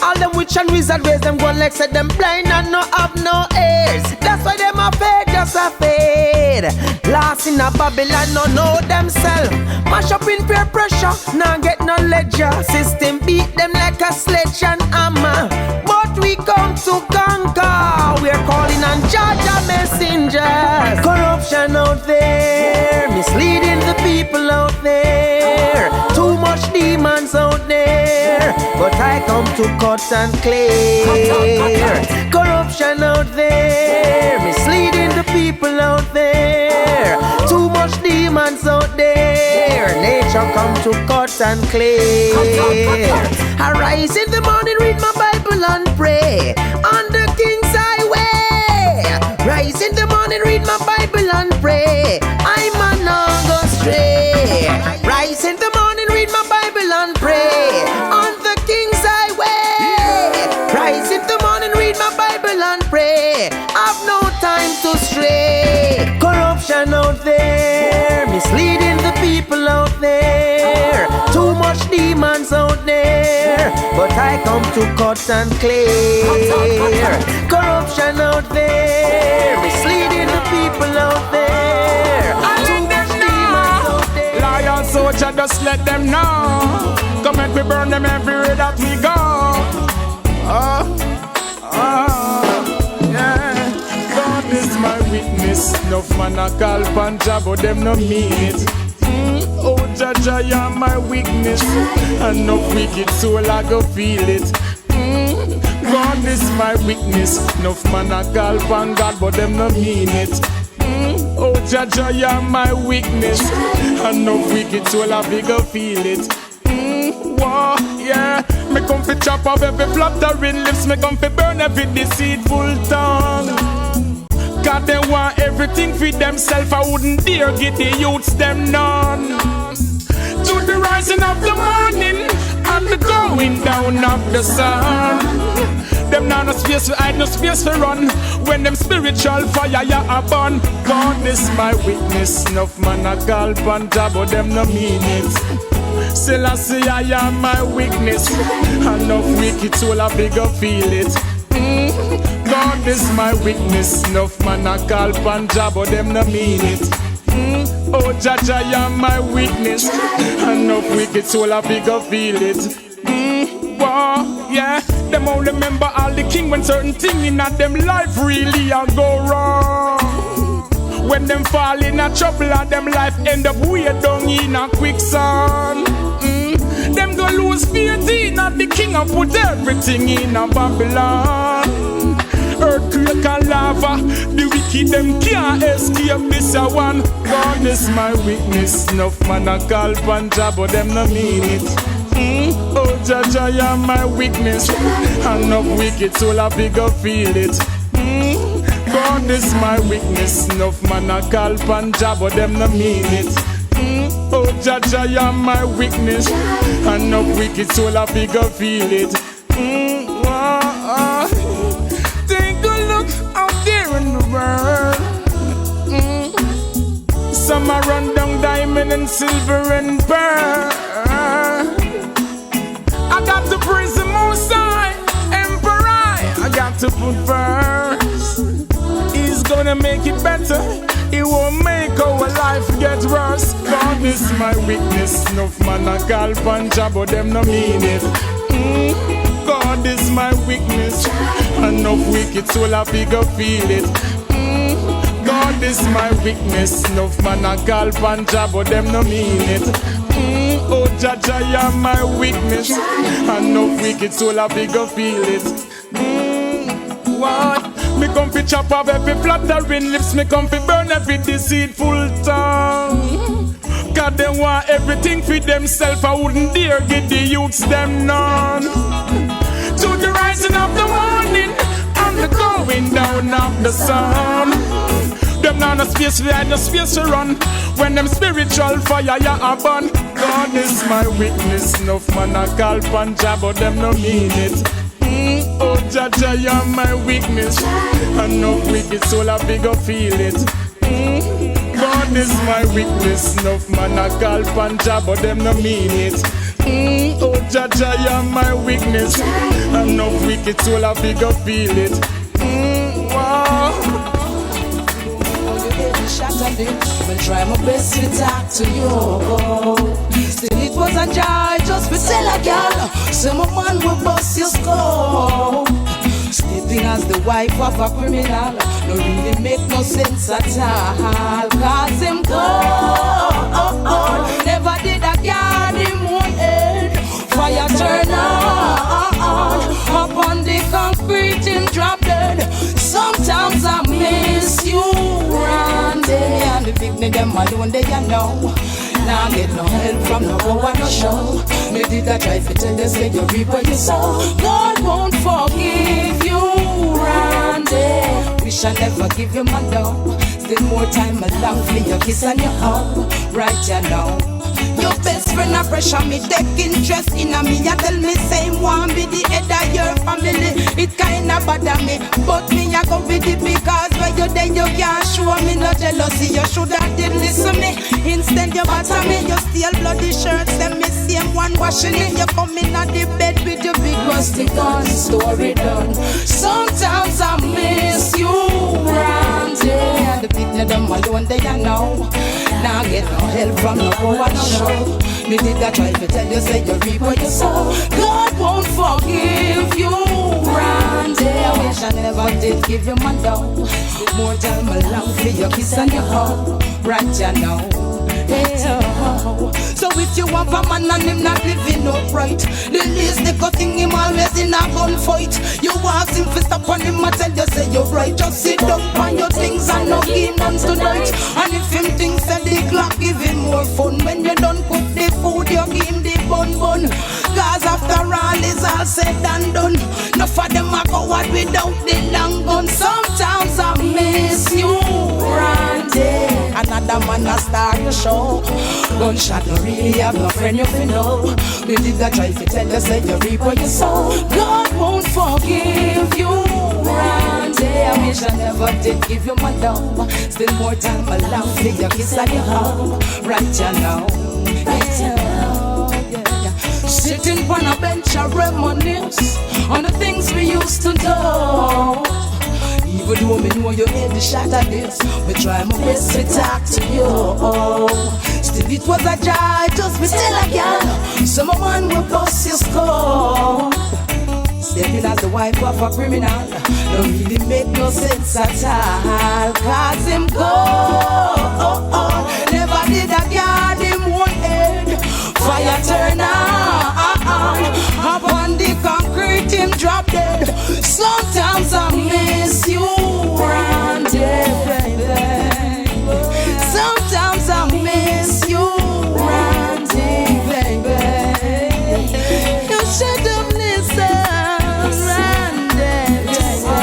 All them witch and wizard ways them go like said them blind and no have no ears. That's why them a fade, just a fade. Lost in a Babylon, no know themselves. Mash up in peer pressure, now get no ledger. System beat them like a sledge and hammer. But we come to conquer. We're calling on Jaja messengers. Corruption out there, misleading the people out there. Too much demons out there, but I come to cut and clear. Corruption out there, misleading the people out there. Too much demons out there. Nature come to cut and clear. I rise in the morning, read my Bible and pray on the King's highway. Rise in the morning, read my Bible and pray. I'm a not go stray. Rise in the morning, read my Bible and pray on the King's highway. Rise in the morning, read my Bible and pray. I've no time to stray. Corruption out there, misleading the people out there. Too much demons out there, but I come to cut and clear. Corruption out there, misleading the people out there. Too much demons out there. Lion soldier, just let them know. Come and we burn them everywhere that we go. Yeah. God is my witness. Enough man a call panja, but them no mean it. Oh, Jaja, you're my weakness. Enough wicked soul, I go feel it. God is my weakness. Enough man a call pan God, but them no mean it. Oh, Jaja, you're my weakness. Enough wicked soul, I go feel it. Whoa, yeah. Me come fi chop off every flattering lips. Me come fi burn every deceitful tongue. God, they want everything for themselves. I wouldn't dare get the youths them none. To the rising of the morning and the going down of the sun. Them now no space for hide, no space for run. When them spiritual fire ya a burn. God is my witness. Enough man a call panta, but them no mean it. Still I say I am my weakness. Enough wicked soul I bigger feel it. God is my witness. Enough man a call panja, but them no mean it. Oh Jaja, I am my witness. Enough wicked soul I bigger feel it. Whoa, yeah. Them all remember all the king when certain thing in them life really a go wrong. When them fall in a trouble and them life end up way down in a quicksand. Them go lose faith in the king and put everything in a Babylon. Earthquake and lava, the wicked them can't escape this a one. God is my witness. Enough man a call panja, but them no mean it. Oh Jaja, I am my weakness. Enough wicked soul I bigger feel it. God is my weakness. Enough man a call panja, but them no mean it. Oh Jaja, I am my weakness. Enough wicked soul I bigger feel it. Take a look out there in the world. Some are run down diamond and silver and pearl. I got to praise the Most High. got to put first. He's gonna make it better. He won't make our life get worse. God is my weakness. Enough man a call panja, but them no mean it. God is my weakness. Enough wicked soul a figure feel it. God is my weakness. Enough man a call panja, but them no mean it. Oh Jaja, you're my weakness. Enough wicked soul a figure feel it. What? Me come fi chop off every flattering lips. Me come fi burn every deceitful tongue. God them want everything for themselves. I wouldn't dare give the youths them none. To the rising of the morning and the going down of the sun. Them now no space for hide, no space to run. When them spiritual fire ya a burn. God is my witness. Enough man a call panja, but them no mean it. Oh Jaja, you're my weakness. Enough wicked soul a bigger feel it. God is my weakness. Enough man a call panja, but them no mean it. Oh Jaja, you're my weakness. Enough wicked soul a bigger feel it. Wow. Shot at it, will try my best to talk to you. Still it was a joy just to tell a girl. Some man will bust your skull. Sleeping as the wife of a criminal no really make no sense at all. Cause him cold, never did a guard him one head. Fire turn on, up on the concrete him drop dead. Sometimes I miss you, Randy. And the big me them alone they you know. Now get no help from no one no show. Me did I try to tell you say you reap what you sow. God won't forgive you, Randy. Wish I never give you my dough. Still more time along for your kiss and your hug. Right you know. Your best friend a pressure me, take interest in a me. You tell me same one be the head of your family. It kinda bother me, but me a go with it because when you there you can't show me no jealousy. You shoulda did listen me. Instead you batter me, you steal bloody shirts. Them me same one washing it. You come in at the bed with your big rusty gun. Story done. Sometimes I miss you, Randy. And the people them alone they you know. Now get no help from no one no show. Me did I try to tell you say you reap what you sow. God won't forgive you, Randy. I wish I never did give you my dough. More time along for your kiss and your hug. Right you know. So if you want a man and him not living upright, the least they got thing him always in a gunfight. You ask him to stop on him and tell you say you're right. Just sit down on your things and no game dance tonight. And if him thinks that the clock give him more fun, when you done cook the food you give him the bun. Cause after all is all said and done, no for them a go out without the long gun. Sometimes I miss you, Randy. Another man a star your show. Gunshot no really have no friend you fi know. We did that try to tell you say you reap what you sow. God won't forgive you, Randy. I wish I never did give you my dough. Still more time along for your kiss and your hug. Right you know. Sitting on a bench I reminisce on the things we used to do. Even though me know you made the shot at this, me try my best to talk to you. Still it was a joy, just be still a girl. Some man will bust your skull. Stepping as the wife of a criminal don't really make no sense at all. Cause him gold, never did a guard him one head. Fire turn on, up on the concrete him drop dead. Sometimes I miss you, Randy, baby. Sometimes I miss you, Randy, baby. You should have listened, Randy, baby.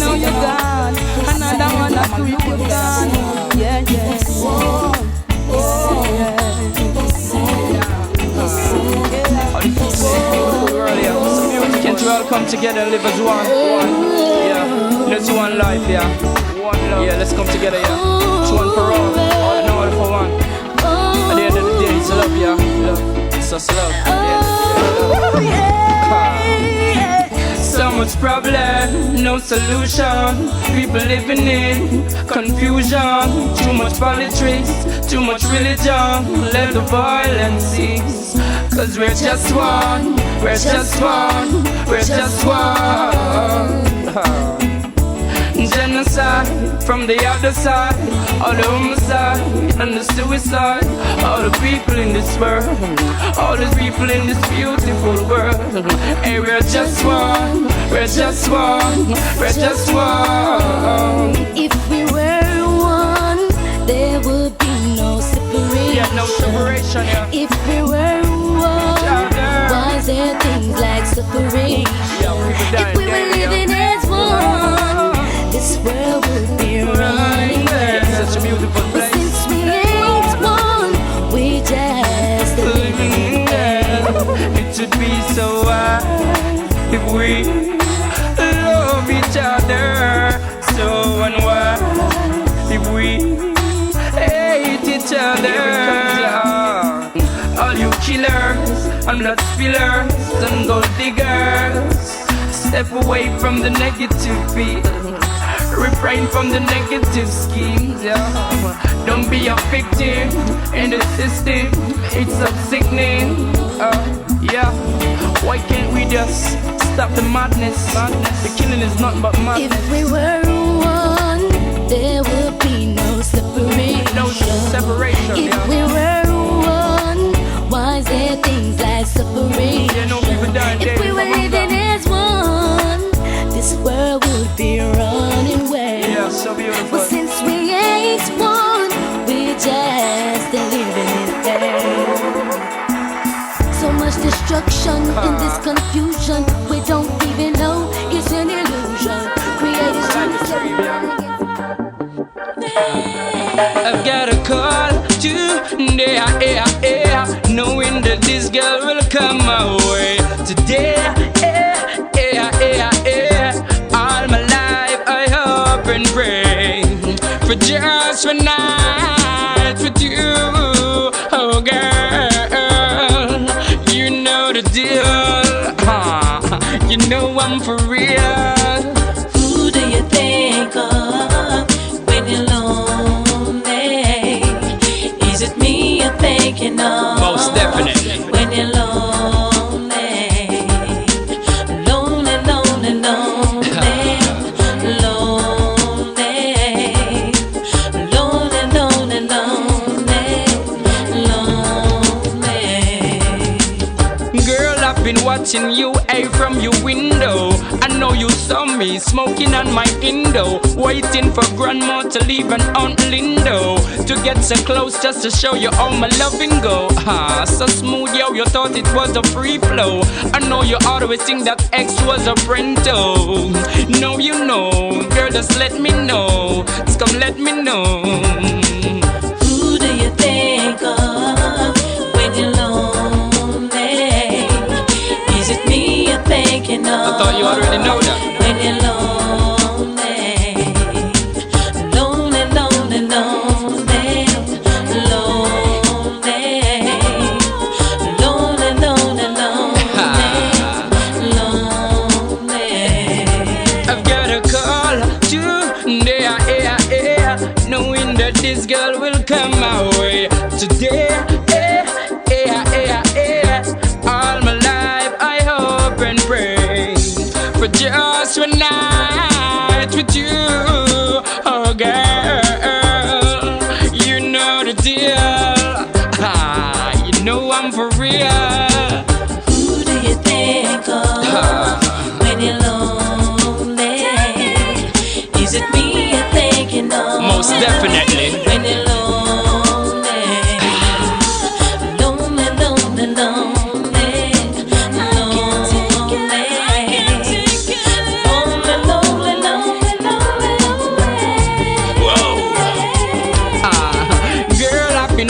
Now you're gone, another one that creep you gone. Yeah, yeah. Can't we all come together and live as one? Yeah, let's one life, yeah. One love. Yeah, let's come together, yeah. It's one for all and all for one. At the end of the day, it's love, yeah. Love. It's just love. At the end of the day, love. So much problem, no solution. People living in confusion. Too much politics, too much religion. Let the violence cease. Cause we're just one, we're just one, we're just one. Genocide from the other side, all the homicide and the suicide, all the people in this world, all the people in this beautiful world. Hey, we're just one, we're just one, we're just one. If we were one, there would be no separation. Yeah, no separation, yeah. If we were one, why is there things like separation? If we were living as one, this world would be running well. Such a beautiful place. But since we ain't one, we just living well. It should be so wide if we love each other. So unwise if we hate each other. All you killers and blood spillers and gold diggers, step away from the negative feel. Refrain from the negative schemes, yeah. Don't be a victim in the system. It's so sickening, yeah. Why can't we just stop the madness? The killing is not but madness. If we were one, there would be no separation. No separation, if yeah. we were one, why is there things like separation? Yeah, no people dying. If we were living as one, this world would be running well. Yeah, so beautiful. But since we ain't one, we just living in hell. So much destruction in this confusion. We don't even know it's an illusion. I've got a call today, knowing that this girl will come my way today. All my life I hope and pray for just one night with you, oh girl. You know the deal, you know I'm for real. Who do you think of when you're lonely? Is it me you're thinking of? Most definitely. When you're lonely, lonely, lonely, lonely, lonely, lonely, lonely, lonely. Girl, I've been watching you from your window. I know you saw me smoking on my Indo, waiting for grandma to leave an Aunt Lindo to get so close just to show you all my loving go. So smooth, yo, you thought it was a free flow. I know you always think that X was a Brento. No, you know, girl, just let me know. Just come let me know. Who do you think of when you're lonely? Is it me you're thinking of? I thought you already know that. When you're lonely, lonely, lonely, lonely, lonely, lonely, lonely, lonely. I've got a call today, knowing that this girl will come my way today. All my life I hope and pray for just one night with you, oh girl. You know the deal, you know I'm for real. Who do you think of when you're lonely? Is it me you're thinking of? Most definitely. When you're lonely, lonely, lonely, lonely.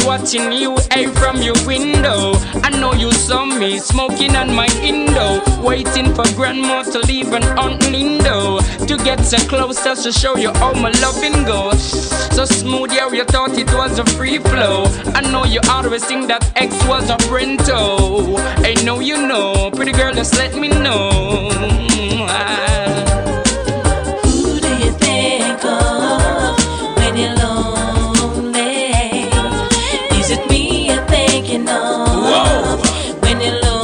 Watching you from your window. I know you and me smoking on my Indo, waiting for grandma to leave and Aunt Lindo to get so close as to show you how my loving goes. So smooth, yeah, you thought it was a free flow. I know you always think that X was a Brento. I know you know, pretty girl, just let me know. Who do you think of when you're lonely? Is it me you're thinking of when you're lonely?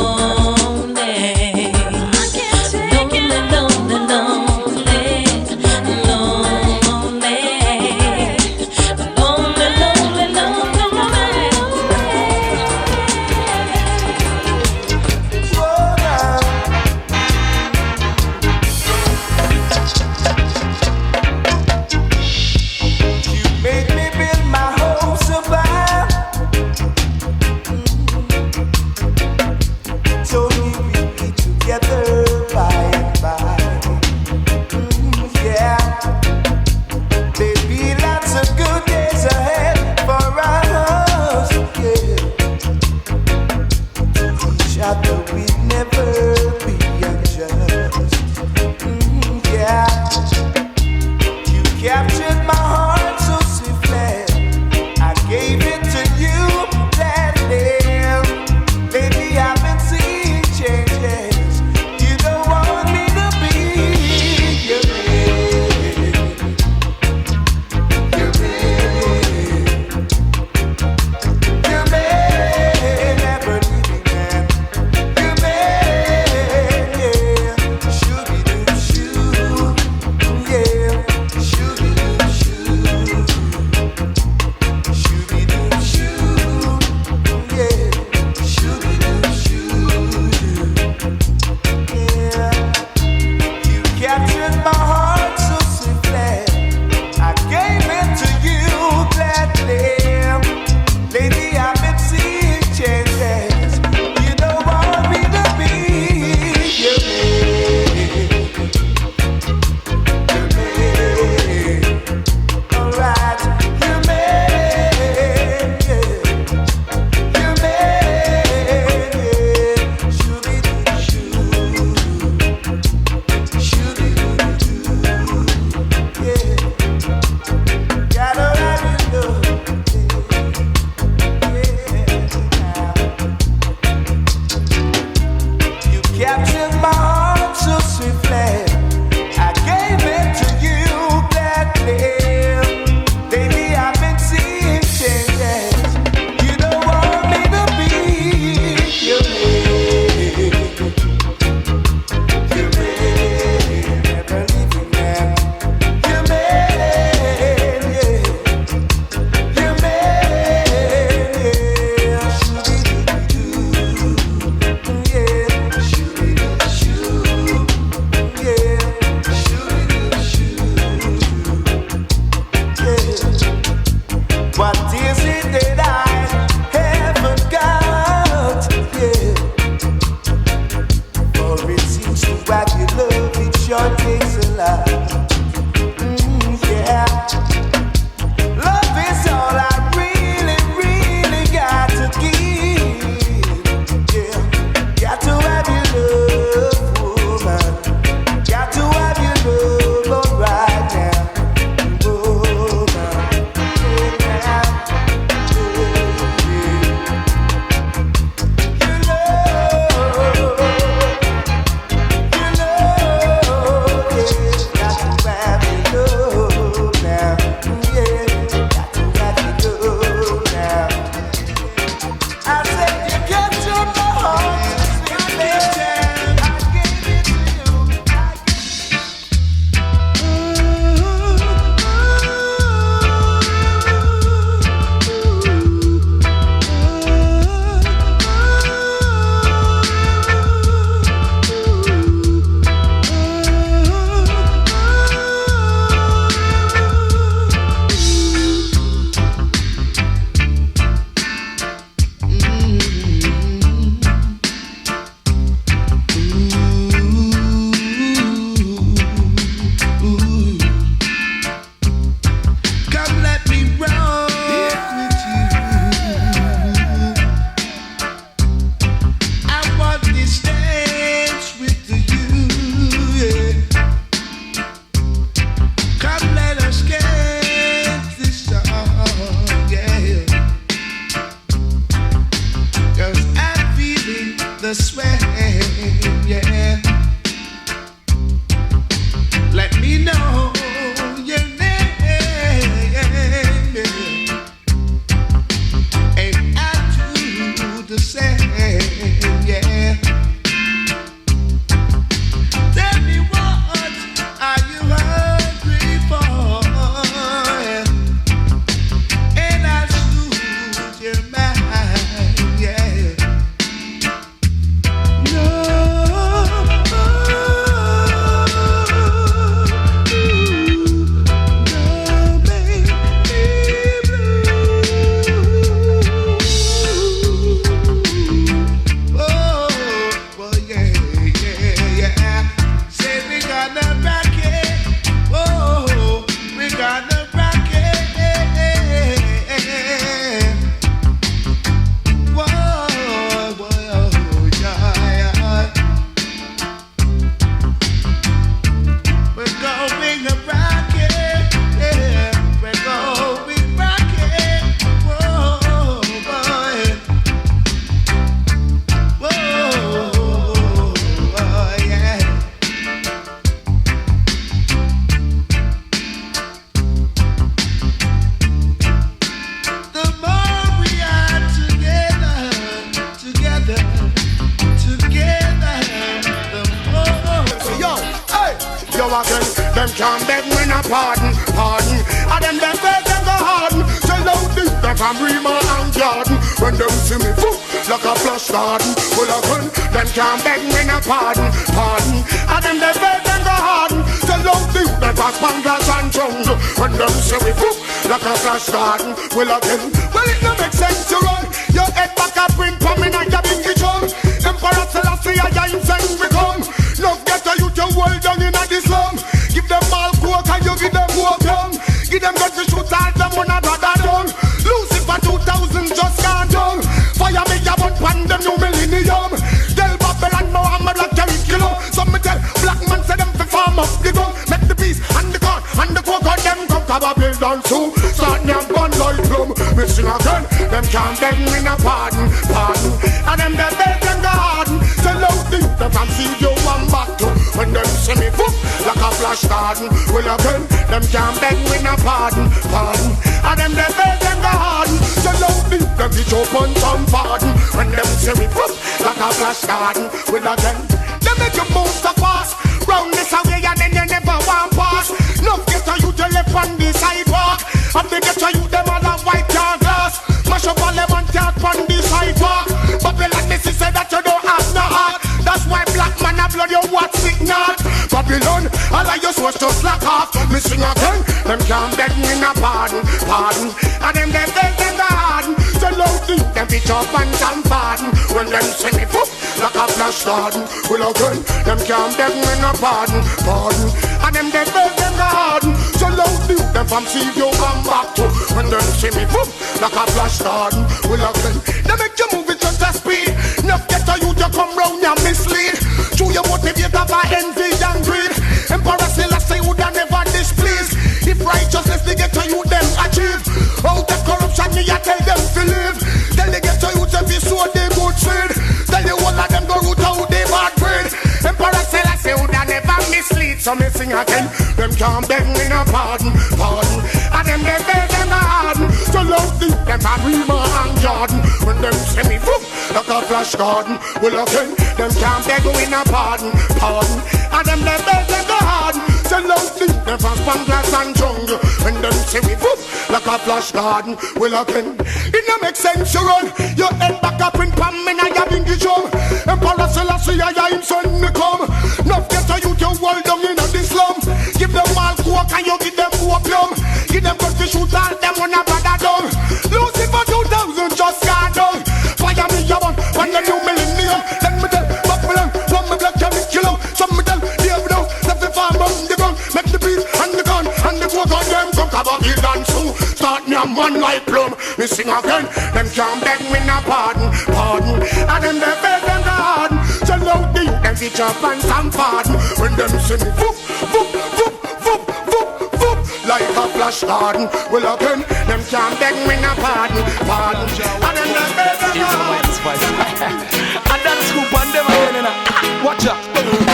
them can't beg me no pardon, pardon. And them beg them go harden. So loudly, them from Rima and Jordan. When them see me, poof, like a flush garden. Well again, them can't beg me no pardon, pardon. And them beg them go harden. So loudly, them from Bangladesh and Jungle. When them see me, poof, like a flush garden. Well again, well it no make sense to run. Your head back up, bring coming and your bingy chum. Emperor Selassie, I am saying we come. Love get a youth, you hold down in the slum. Give them all coke and you give them opium. Give them guns to shoot all them one another down. Lucifer 2000 just gone down. Fire me a bun pan them new millennium. Tell Babylon Muhammad like curriculum. Some me tell black man say them fi farm up the gun. Make the peace and the corn and the coke and them come Babylon down too. Start them gun like plum. Me sing again. Them can't beg me no pardon, pardon. And them they beg them go harden. Tell out the them from see you one back to. When them see me book like a flash garden. Well again, them can't beg me no pardon, pardon. And them they beg them go harden. Tell out the them get up on some pardon. When them see me book like a flash garden. Well again, they make you move so fast. Round this away and then you never want pass. No get a you to left on the sidewalk. And they get a you them all a white car glass. Mash up all them and talk on the sidewalk. Babylon this is say that you don't have no heart. That's why black man a blood you what's it not. Babylon, all of you supposed to slack off. Me sing again, them can't beg me no pardon, pardon. And them they beg them the harden. So loudly, them bitch up and some pardon. When them see me poof, like a flash garden. Well again, them can't beg me no pardon, pardon. And them they beg them the harden. So loudly, them from see you come back to. When them see me poof, like a flash garden. Well again, they make you move it just a speed. Enough get a you to come round and mislead. Show you motivator for envy and greed. Emperor Selassie would have never displeased. If righteousness they get to you them achieve. Out of corruption me I tell them to live. Tell they get to you to be so they good seed. Tell you all of them go root out they bad breed. Emperor Selassie would have never mislead. So me sing again. Them can't beg me no pardon, pardon. And them they beg them no harden. So loudly them from Rima and Jordan. When them see me whoop like a flash garden. Well again, them can't beg me no pardon, pardon. And them they beg them no harden. So loudly them from Bangladesh and Jungle. When them see me whoop like a flash garden. Well again, it no make sense to run. Your head back up in palm and I have in the drum. Emperor Selassie I him son me come. Enough get to you to hold down in the slum. Give them all coke and you give them opium. Give them guns to shoot all them when I brother down. Lucifer 2000 just gone down. Fire me a one, when the new millennium. Let me tell Babylon, one me black can kill them. Some me tell the evidence, let the farm on the gun. Make the beat and the gun and the coke on them. Come cover the dance too. Start me a man like plum. Me sing again, them can't beg me no pardon, pardon. And them they beg them the harden. So loudly, them fit up and some pardon. When them see me, whoop, whoop, whoop, whoop, whoop, whoop, like a flash garden. Well again, them can't beg me no pardon, pardon. And them they beg them the harden. And that scoop on them again, watch out.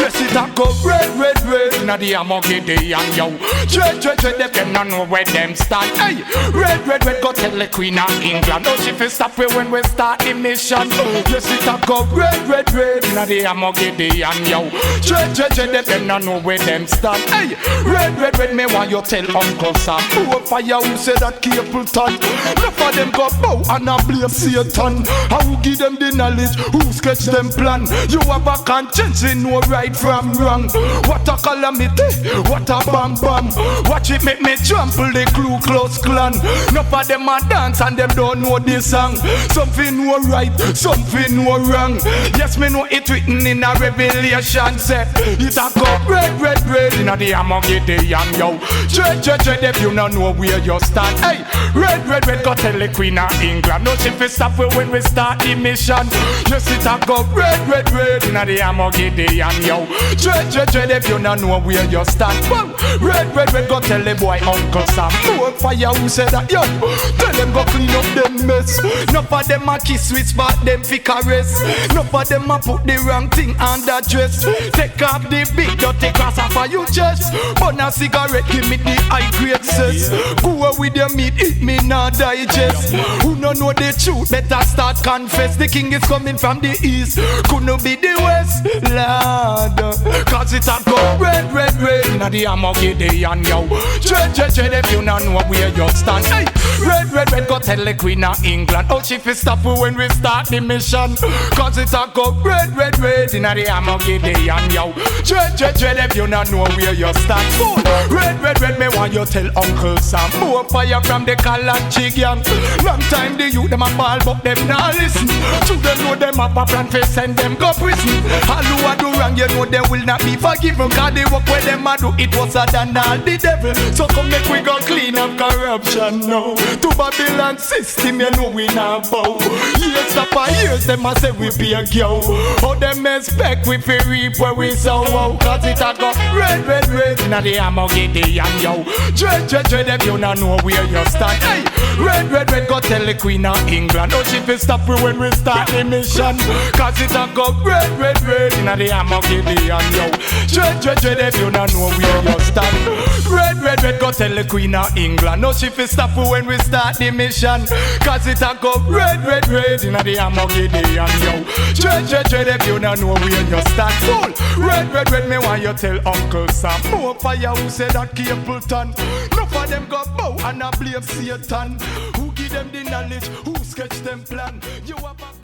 Yes, it a go red, red, red. Inna the Nhakente and yo. Dread, dread, dread, them no know where them stand. Hey, red, red, red, go tell the Queen of England. No, she fi stop it when we start the mission. Yes, it a go red, red, red. Inna the Nhakente and yo. Dread, dread, dread, them no know where them stand. Hey, red, red, red, me want you tell Uncle Sam. Who fire who say that Capleton? Enough of them go bow and a blame Satan. How who give them the knowledge? Who sketch them plan? You have a conscience, you know right from wrong. What a calamity, what a bam bam. Watch it make me trample the Ku Klux Klan. Enough of them a dance and them don't know this song. Something know right, something know wrong. Yes, me know it written in a Revelation. Say it a go red, red, red inna the Nhakente and yo. Dread, dread, dread if you don't know where you stand. Hey, red, red, red, go tell the Queen of England. No she fi stop when we start the mission. Yes, it a go red, red, red inna the Nhakente and yo. Dread, dread, dread if you don't know where you stand. Well, red, red, red, go tell the boy Uncle Sam. No fire who said that yo. Tell them go clean up them mess. Enough of them a kiss with spot them fi caress. Enough of them a put the wrong thing on the dress. Take off the big dirty cross off of you chest. Burn a cigarette, give me the high grade cess. Go with your meat, eat me not digest. Who no know the truth, better start confess. The king is coming from the east. Couldn't be the West, Lord. Cause it a go red, red, red inna the Armageddon, yo. Dread, if you not know where you stand. Hey, red, red, red, go tell the Queen of England. Oh, she fi stop when we start the mission. Cause it a go red, red, red inna the Armageddon, yo. Dread, if you not know where you stand. Fool. Red, red, red, me want you tell Uncle Sam. More fire from the Kalonji gang. Long time the youth them a ball, but them not listen. Children know them have a plan for send them go prison. All who a do wrong, you know they will not be forgiven. Cause the work where them a do, it was a than all the devil. So come make we go clean up corruption now. To Babylon system, you know we not bow. Years after years, them a say we be a yo. How them expect we fi reap where we sow. Cause it a go red, red, red inna the Armageddon, yo. Dread, if you not know where you stand. Hey, red, red, red, go tell the Queen of England. Oh, she fi stop we when we start the mission. Cause it a go red, red, red inna the Armageddon, yo. Dread, if you not know where you stand. Red, red, red, go tell the Queen of England. No, she fi stop when we start the mission. Cause it a go red, red, red inna the Armageddon, yo. Dread, if you not know where you stand. Fool. Red, red, red, me want you tell Uncle Sam. More fire who say that Capleton. No for them go bow and a blame Satan. Who give them the knowledge? Who sketch them plan? You have a